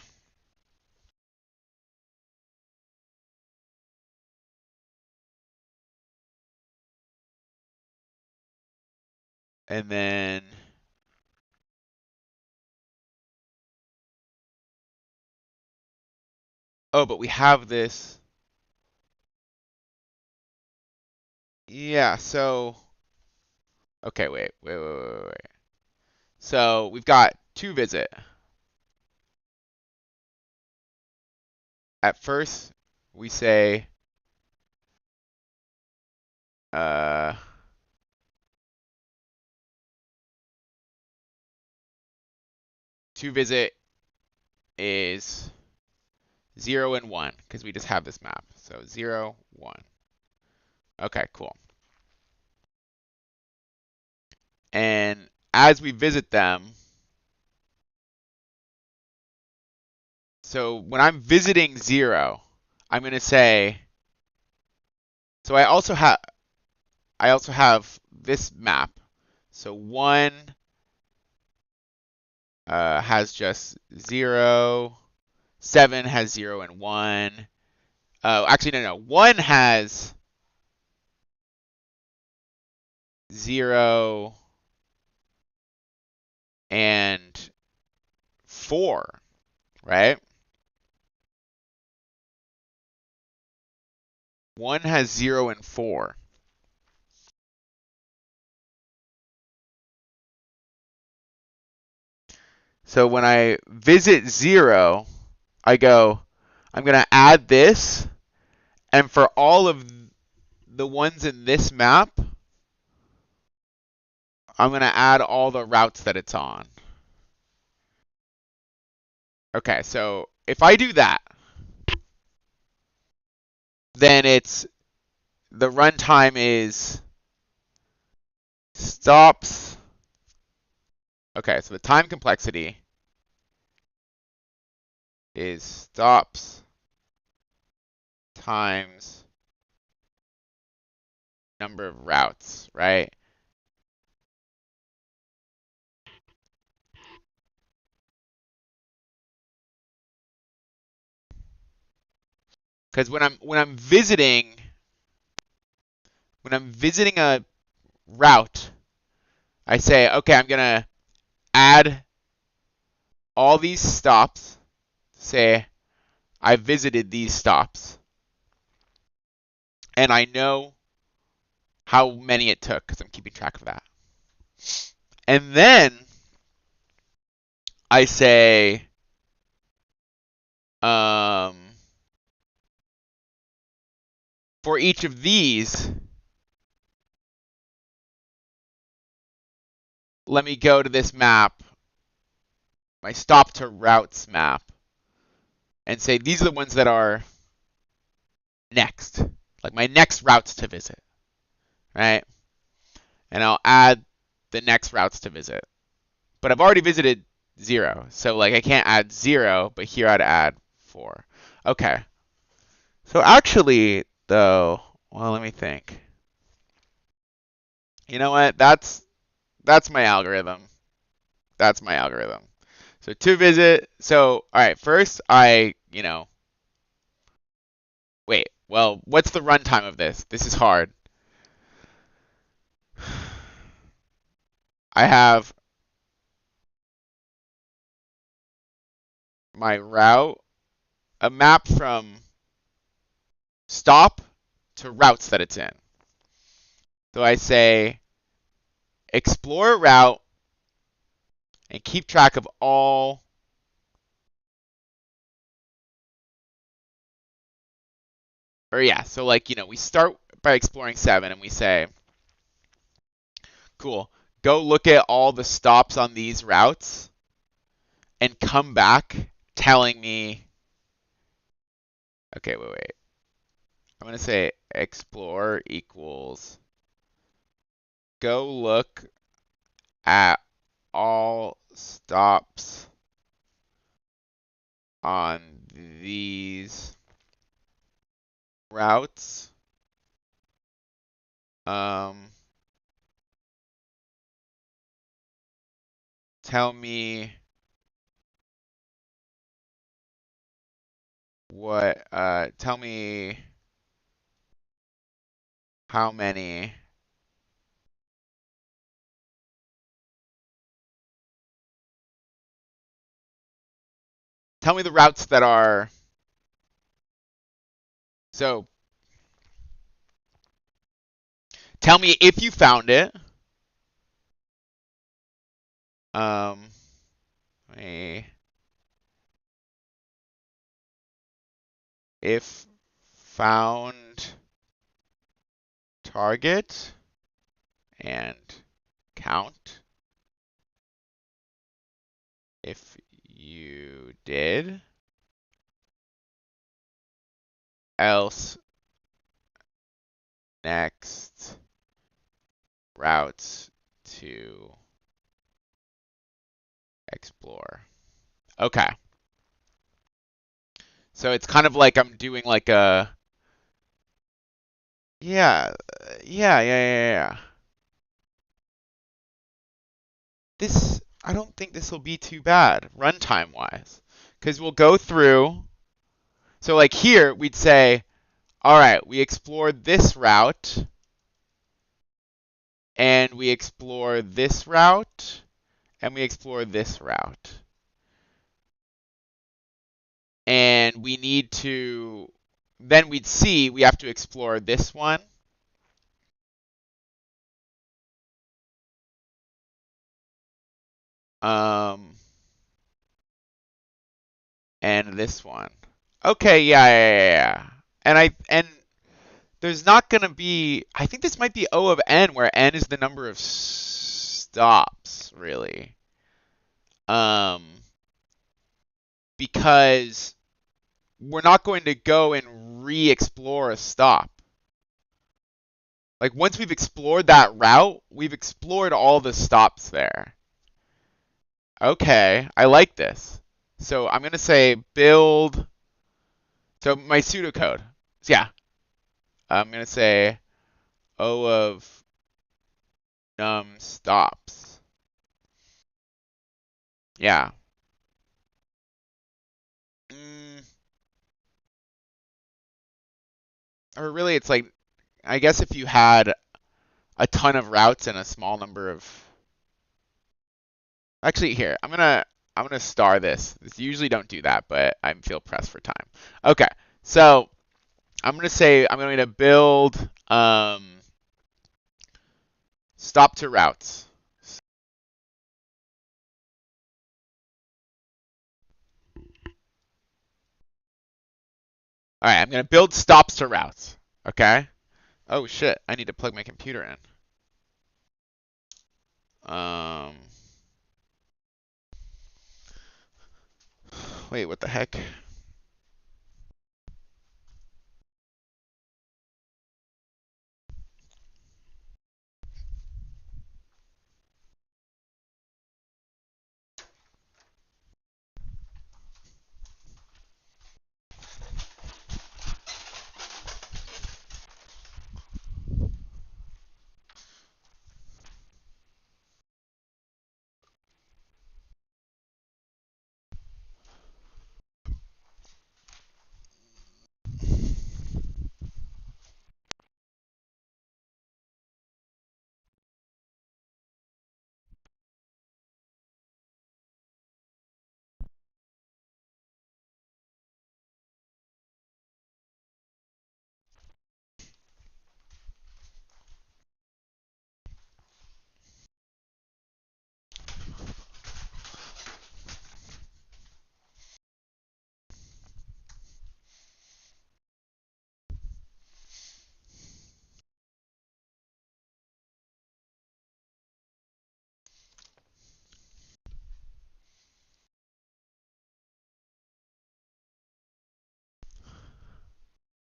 And then oh, but we have this. Yeah, so okay, wait. So we've got to visit. At first, we say to visit is 0 and 1 because we just have this map. So 0, 1. Okay, cool. And as we visit them, so when I'm visiting 0, I'm going to say, so I also have this map. So 1 has just 0, 7 has 0 and 1. Actually, no. 1 has 0 and 4, right? 1 has 0 and 4. So when I visit 0, I go, I'm going to add this, and for all of the ones in this map, I'm going to add all the routes that it's on. Okay, so if I do that, then the runtime is stops. Okay, so the time complexity is stops times number of routes, right? Because when I'm visiting a route, I say, okay, I'm gonna add all these stops. Say I visited these stops, and I know how many it took because I'm keeping track of that. And then I say, for each of these, let me go to this map, my stop to routes map, and say these are the ones that are next, like my next routes to visit, right? And I'll add the next routes to visit. But I've already visited 0, so like I can't add 0, but here I'd add 4. Okay. So actually, though, well, let me think. You know what? That's my algorithm. That's my algorithm. So to visit, so all right, first wait, well, what's the runtime of this? This is hard. I have my route, a map from stop to routes that it's in. So I say explore a route and keep track of all so like, we start by exploring 7 and we say, cool, go look at all the stops on these routes and come back telling me, okay, wait. I'm going to say explore equals go look at all stops on these routes. Tell me tell me how many tell me the routes that are, so tell me if you found it. If found target and count. If you did, else next routes to explore. Okay. So it's kind of like I'm doing like a, yeah. I don't think this will be too bad runtime wise, because we'll go through. So like here we'd say, all right, we explored this route, and we explore this route, and we explore this route. And we need to, then we'd see we have to explore this one. And this one. Okay, yeah. And there's not gonna be, I think this might be O of n, where n is the number of stops, really. Because we're not going to go and re-explore a stop. Like once we've explored that route, we've explored all the stops there. Okay, I like this. So I'm gonna say build, so my pseudocode. So yeah, I'm gonna say O of num stops. Yeah. Mm, or really it's like, I guess if you had a ton of routes and a small number of, actually here, I'm gonna star this. Usually don't do that, but I feel pressed for time. Okay, so I'm gonna say I'm going to build stop to routes. All right, I'm gonna build stops to routes. Okay. Oh shit, I need to plug my computer in. Wait, what the heck?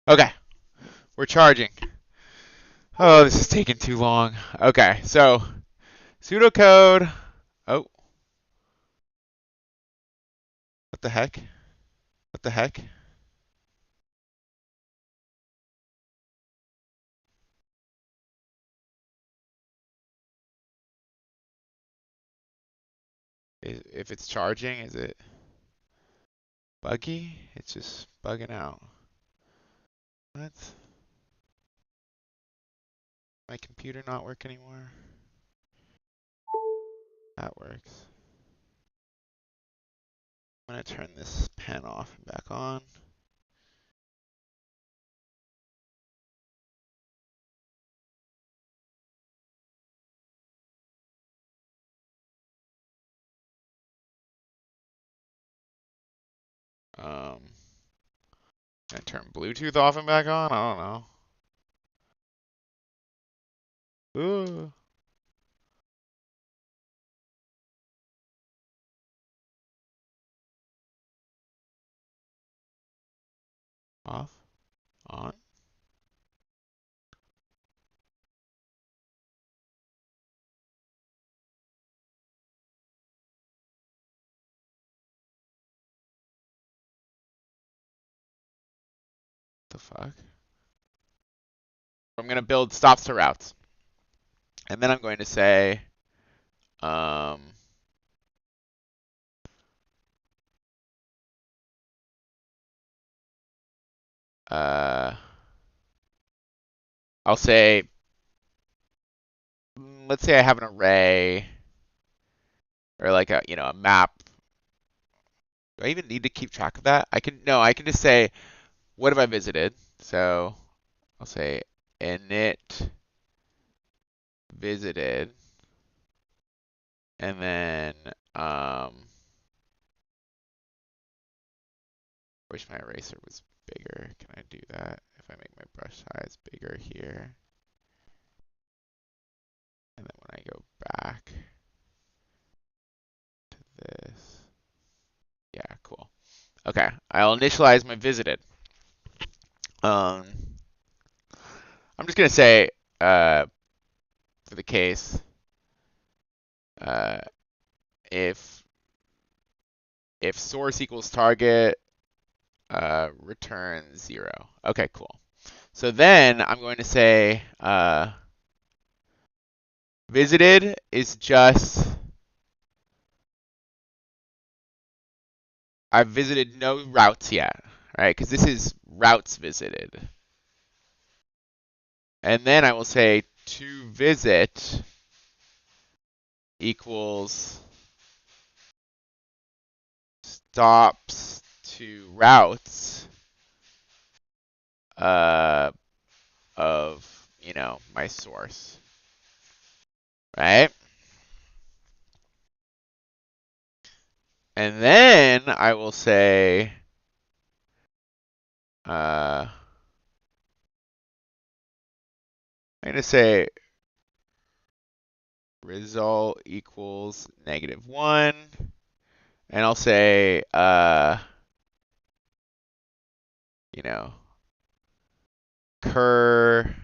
Okay, We're charging. Oh, this is taking too long. Okay, so pseudocode. Oh, what the heck? What the heck? If it's charging, is it buggy? It's just bugging out. What? My computer not work anymore? That works. I'm gonna turn this pen off and back on. Can I turn Bluetooth off and back on? I don't know. Ooh. Off. On. The fuck? I'm gonna build stops to routes. And then I'm going to say, um, uh, I'll say, let's say I have an array or like a map. Do I even need to keep track of that? I can just say, what have I visited? So I'll say init visited, and then wish my eraser was bigger. Can I do that if I make my brush size bigger here? And then when I go back to this, yeah, cool. Okay, I'll initialize my visited. I'm just gonna say, for the case, uh, if source equals target, return 0. Okay, cool. So then I'm going to say visited is just I've visited no routes yet, right? Because this is routes visited. And then I will say to visit equals stops to routes of my source, right? And then I will say I'm going to say result equals -1, and I'll say cur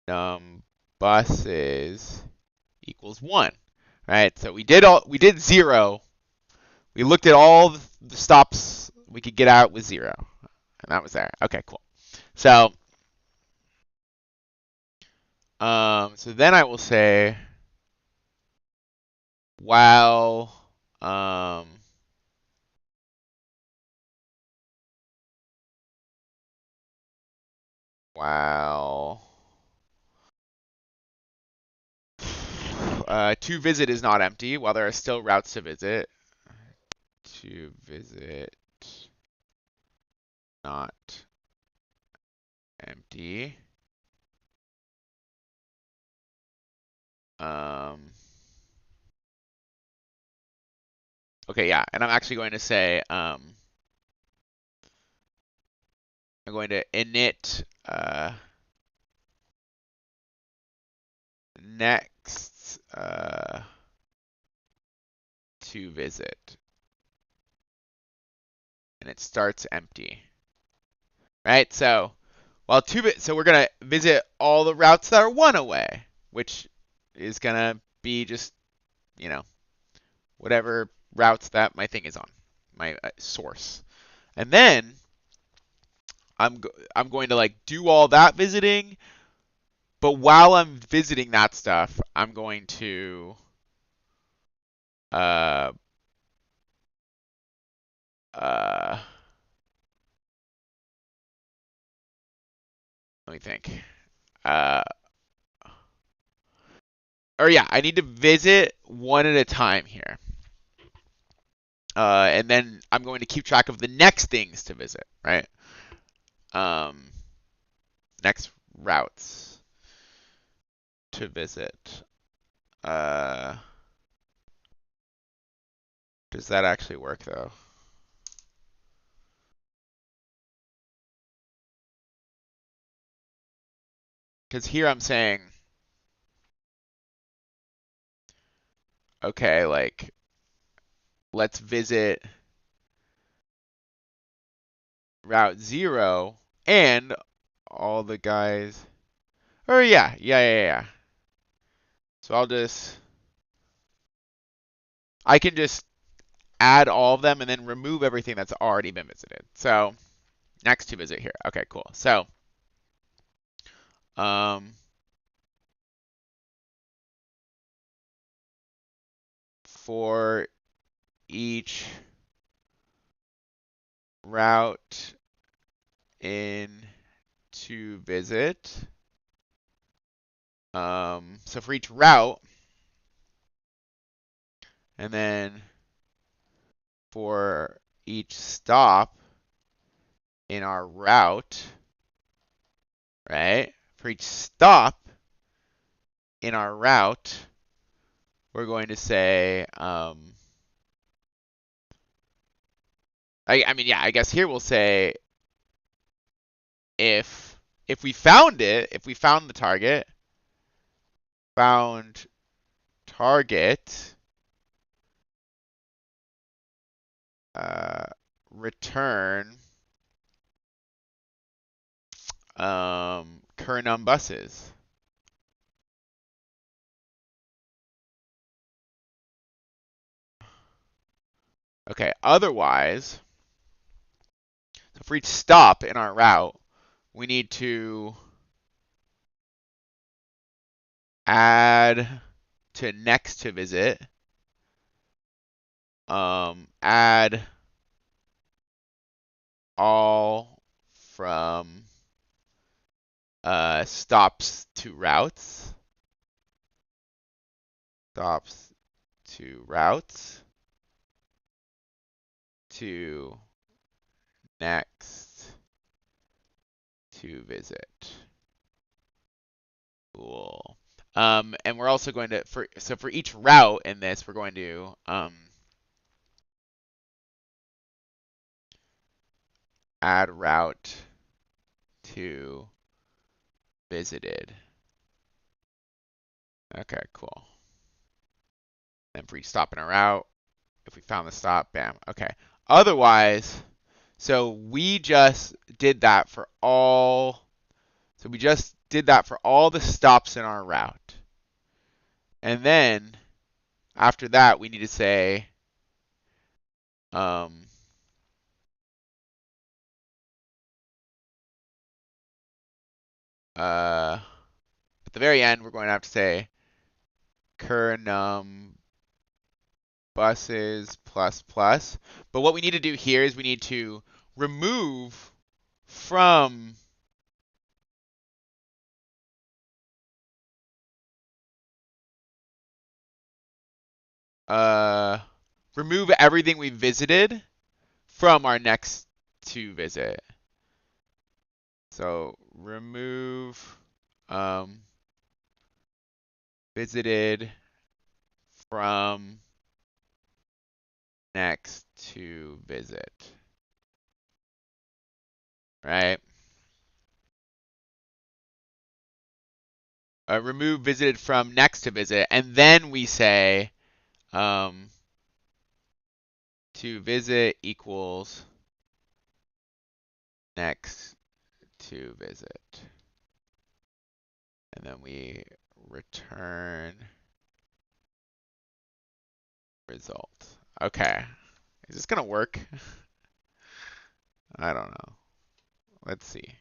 num buses equals 1, right? So we did 0. We looked at all the stops we could get out with 0, and that was there. Okay, cool. So so then I will say while to visit is not empty, while there are still routes to visit. To visit not empty. Okay, yeah, and I'm actually going to say I'm going to init next to visit, and it starts empty. right? So so we're gonna visit all the routes that are 1 away, which is gonna be just, you know, whatever routes that my thing is on, my source. And then I'm going to like do all that visiting, but while I'm visiting that stuff, I'm going to uh uh let me think. Uh or yeah, I need to visit one at a time here. And then I'm going to keep track of the next things to visit, right? Next routes to visit. Does that actually work though? Because here I'm saying, okay, like, let's visit Route 0 and all the guys. Or yeah. So I can just add all of them and then remove everything that's already been visited. So next to visit here. Okay, cool. So um, for each route in to visit, so for each route, and then for each stop in our route, right? For each stop in our route, we're going to say, I mean, yeah, I guess here we'll say if we found it, if we found the target, found target, return current buses. Okay, otherwise, so for each stop in our route, we need to add to next to visit, add all from stops to routes, stops to routes, to next to visit. Cool. And we're also going to for each route in this, we're going to add route to visited. Okay, cool. Then for each stop in a route, if we found the stop, bam. Okay. Otherwise, so we just did that for all. So we just did that for all the stops in our route. And then after that, we need to say at the very end, we're going to have to say cur buses plus plus. But what we need to do here is we need to remove from remove everything we visited from our next to visit. So remove visited from next to visit, right? Remove visited from next to visit, and then we say to visit equals next to visit. And then we return result. Okay. Is this gonna work? I don't know. Let's see.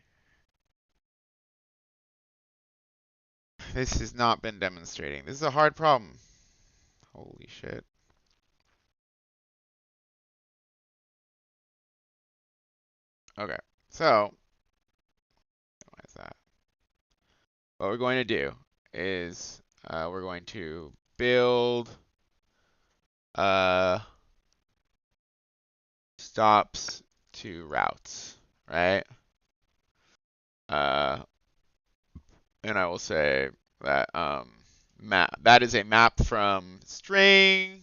This has not been demonstrating. This is a hard problem. Holy shit. Okay, so why is that? What we're going to do is we're going to build stops to routes, right? And I will say that map that is a map from string,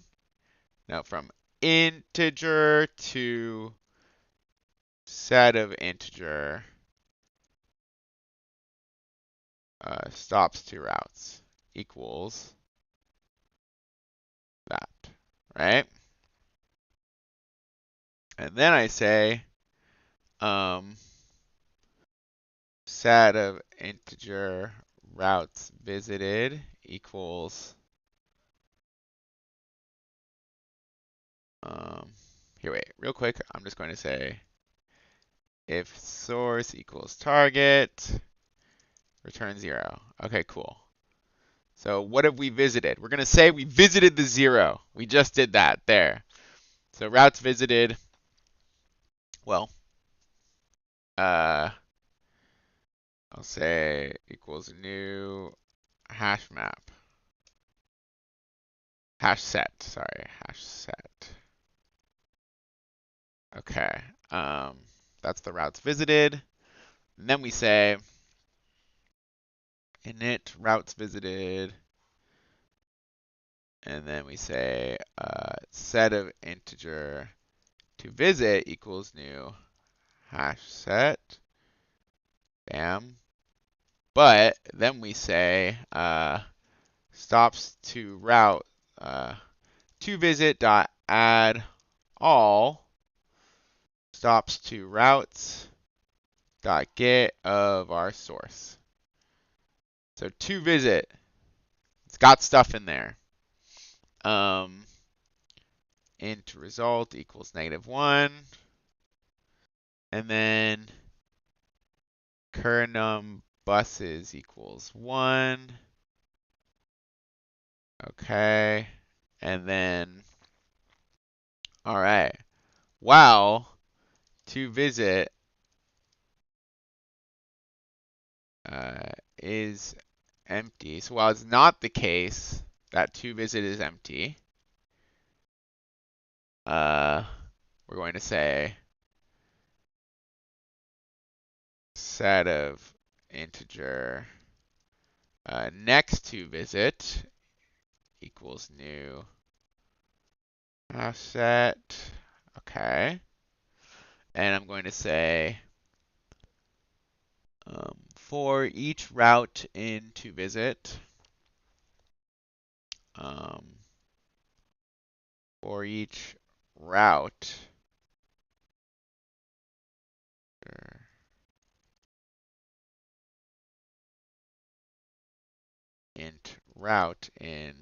now from integer to set of integer stops to routes equals that, right? And then I say set of integer routes visited equals here, wait, real quick, I'm just going to say if source equals target, return 0. Okay, cool. So what have we visited? We're going to say we visited the 0. We just did that there. So routes visited, well, I'll say equals new hash map. Hash set, sorry, hash set. Okay, that's the routes visited. And then we say init routes visited, and then we say set of integer to visit equals new hash set. Bam. But then we say stops to route to visit dot add all stops to routes dot get of our source. So to visit, it's got stuff in there. Int result equals -1, and then current buses equals 1. Okay, and then all right. While to visit is empty. So while it's not the case that to visit is empty, we're going to say set of integer next to visit equals new hash set. Okay. And I'm going to say for each route in to visit, for each route, int route in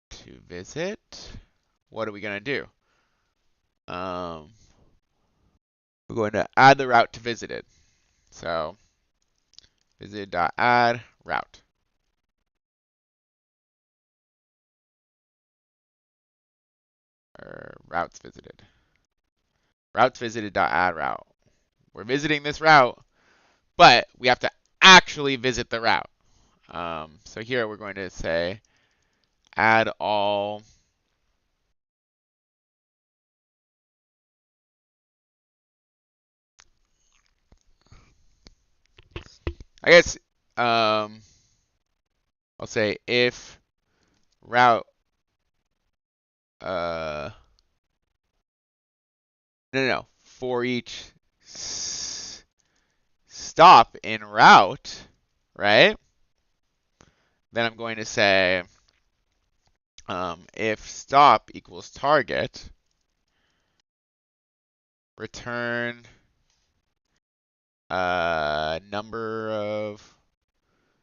to visit, what are we going to do? We're going to add the route to visited. So visit.add route. Or routes visited. Routes visited.add route. We're visiting this route, but we have to actually visit the route. So here we're going to say add all I guess I'll say if route no, for each stop in route, right? Then I'm going to say if stop equals target, return number of,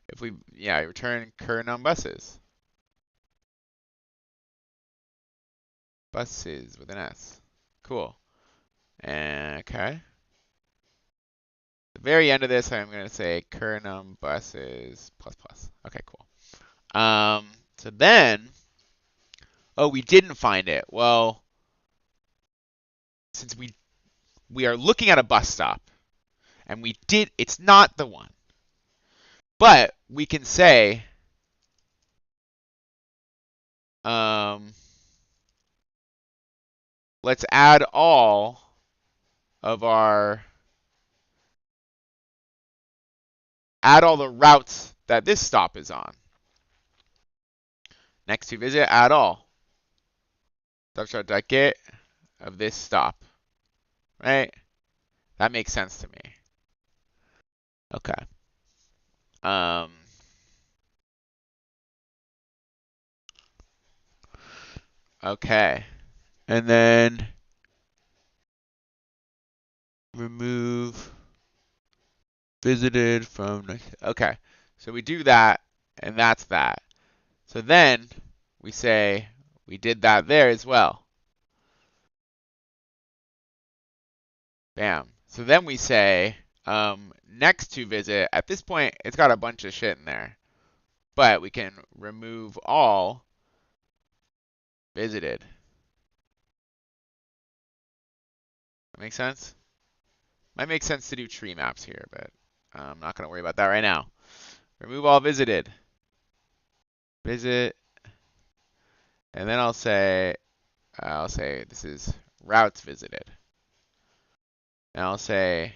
if we, yeah, return cur_num buses. Buses with an S. Cool. And, okay. The very end of this, I'm going to say cur_num buses plus plus. Okay, cool. So then, oh, we didn't find it. Well, since we are looking at a bus stop, and it's not the one. But we can say, let's add all the routes that this stop is on. Next to visit, add all. Stop.get of this stop. Right? That makes sense to me. Okay. Okay. And then remove visited from, okay. So we do that, and that's that. So then we say we did that there as well. Bam. So then we say next to visit. At this point, it's got a bunch of shit in there. But we can remove all visited. That make sense? Might make sense to do tree maps here, but I'm not going to worry about that right now. Remove all visited. Visit. And then I'll say this is routes visited. And I'll say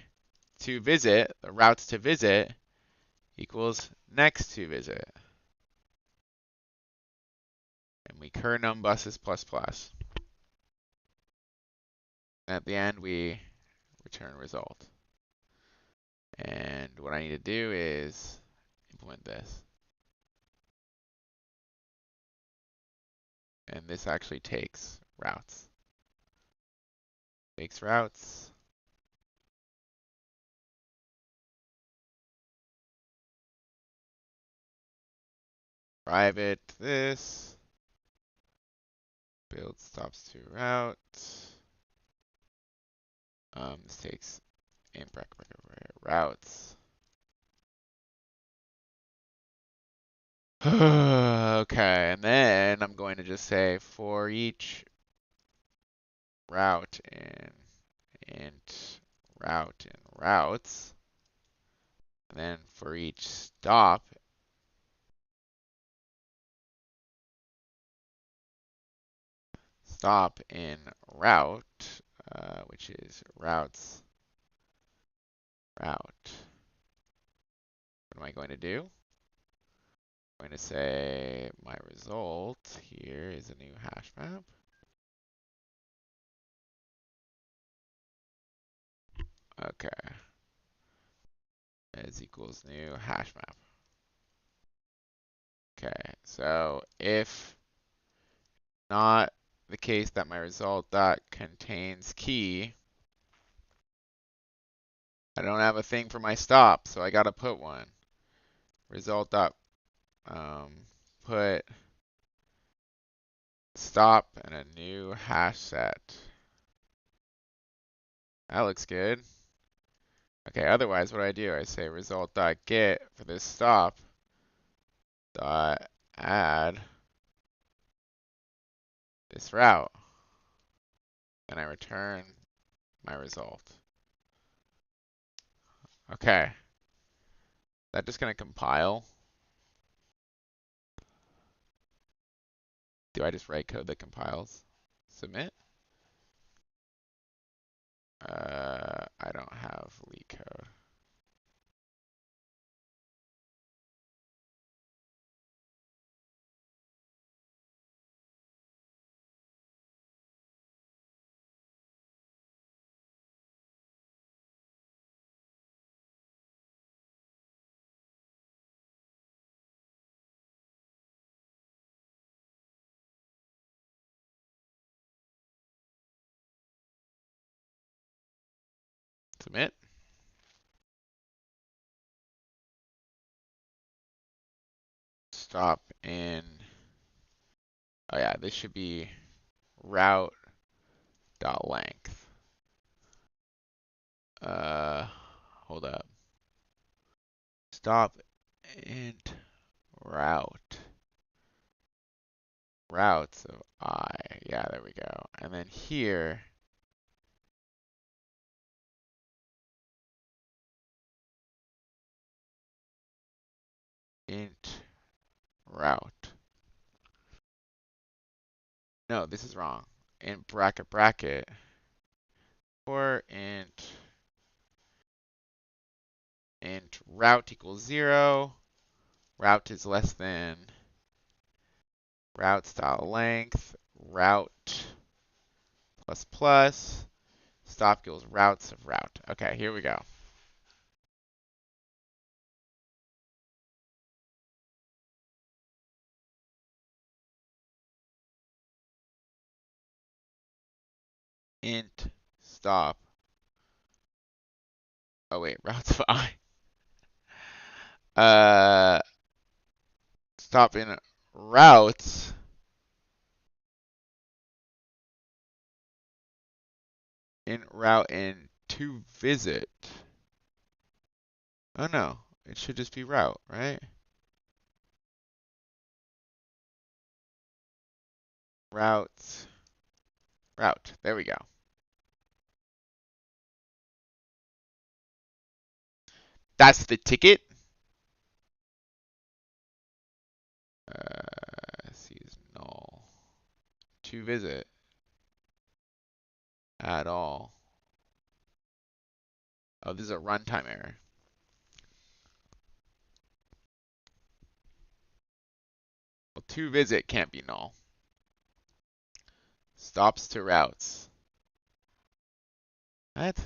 to visit, the routes to visit equals next to visit. And we cur_num buses plus plus. At the end, we return result. And what I need to do is implement this. And this actually takes routes. Takes routes. Private this. Build stops to route. This takes in routes. Okay, and then I'm going to just say for each route in int route in routes, and then for each stop in route, which is routes route. What am I going to do? I'm going to say my result here is a new hash map. Okay. Is equals new hash map. Okay, so if not the case that my result dot contains key, I don't have a thing for my stop, so I gotta put one. Result dot put stop and a new hash set. That looks good. Okay, otherwise what I do, I say result dot get for this stop dot add this route, and I return my result. Okay, that just gonna compile. Do I just write code that compiles? Submit? I don't have LeetCode. Submit. Stop in. Oh yeah, this should be route dot length. Hold up. Stop int route. Routes of I. Yeah, there we go. And then here, int route. No, this is wrong. Int bracket bracket. Or int route equals 0. Route is less than route style length. Route plus plus. Stop equals routes of route. Okay, here we go. Int stop. Oh wait, routes of I. Stop in routes. In route and to visit. Oh no, it should just be route, right? Routes. Route. There we go. That's the ticket. Seasonal. To visit. At all. Oh, this is a runtime error. Well, to visit can't be null. Stops to routes. What?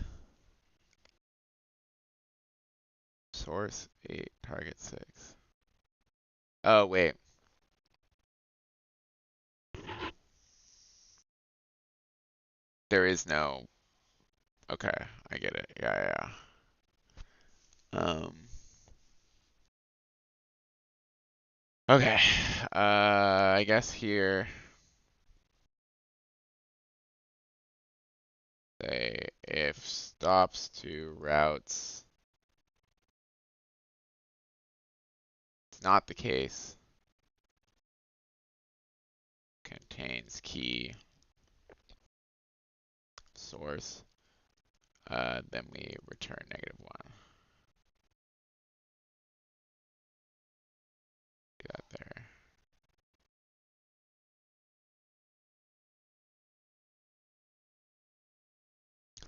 Source 8, target 6. Oh, wait. There is no. Okay, I get it. Yeah. Okay. I guess here. Say if stops to routes. It's not the case. Contains key source. Then we return -1. Do that there.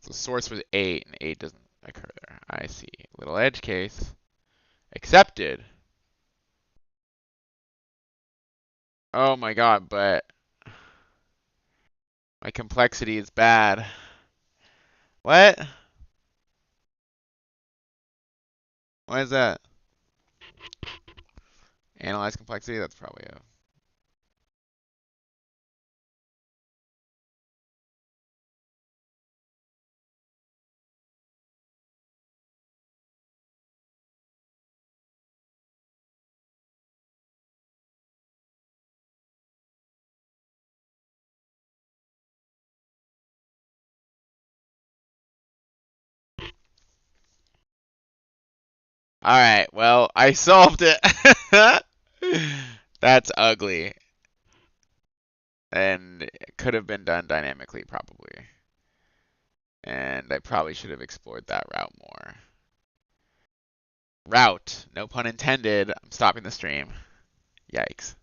So source was 8, and 8 doesn't occur there. I see. Little edge case. Accepted. Oh my god, but my complexity is bad. What? Why is that? Analyze complexity? That's probably a. Alright, well, I solved it. That's ugly. And it could have been done dynamically, probably. And I probably should have explored that route more. Route, no pun intended. I'm stopping the stream. Yikes.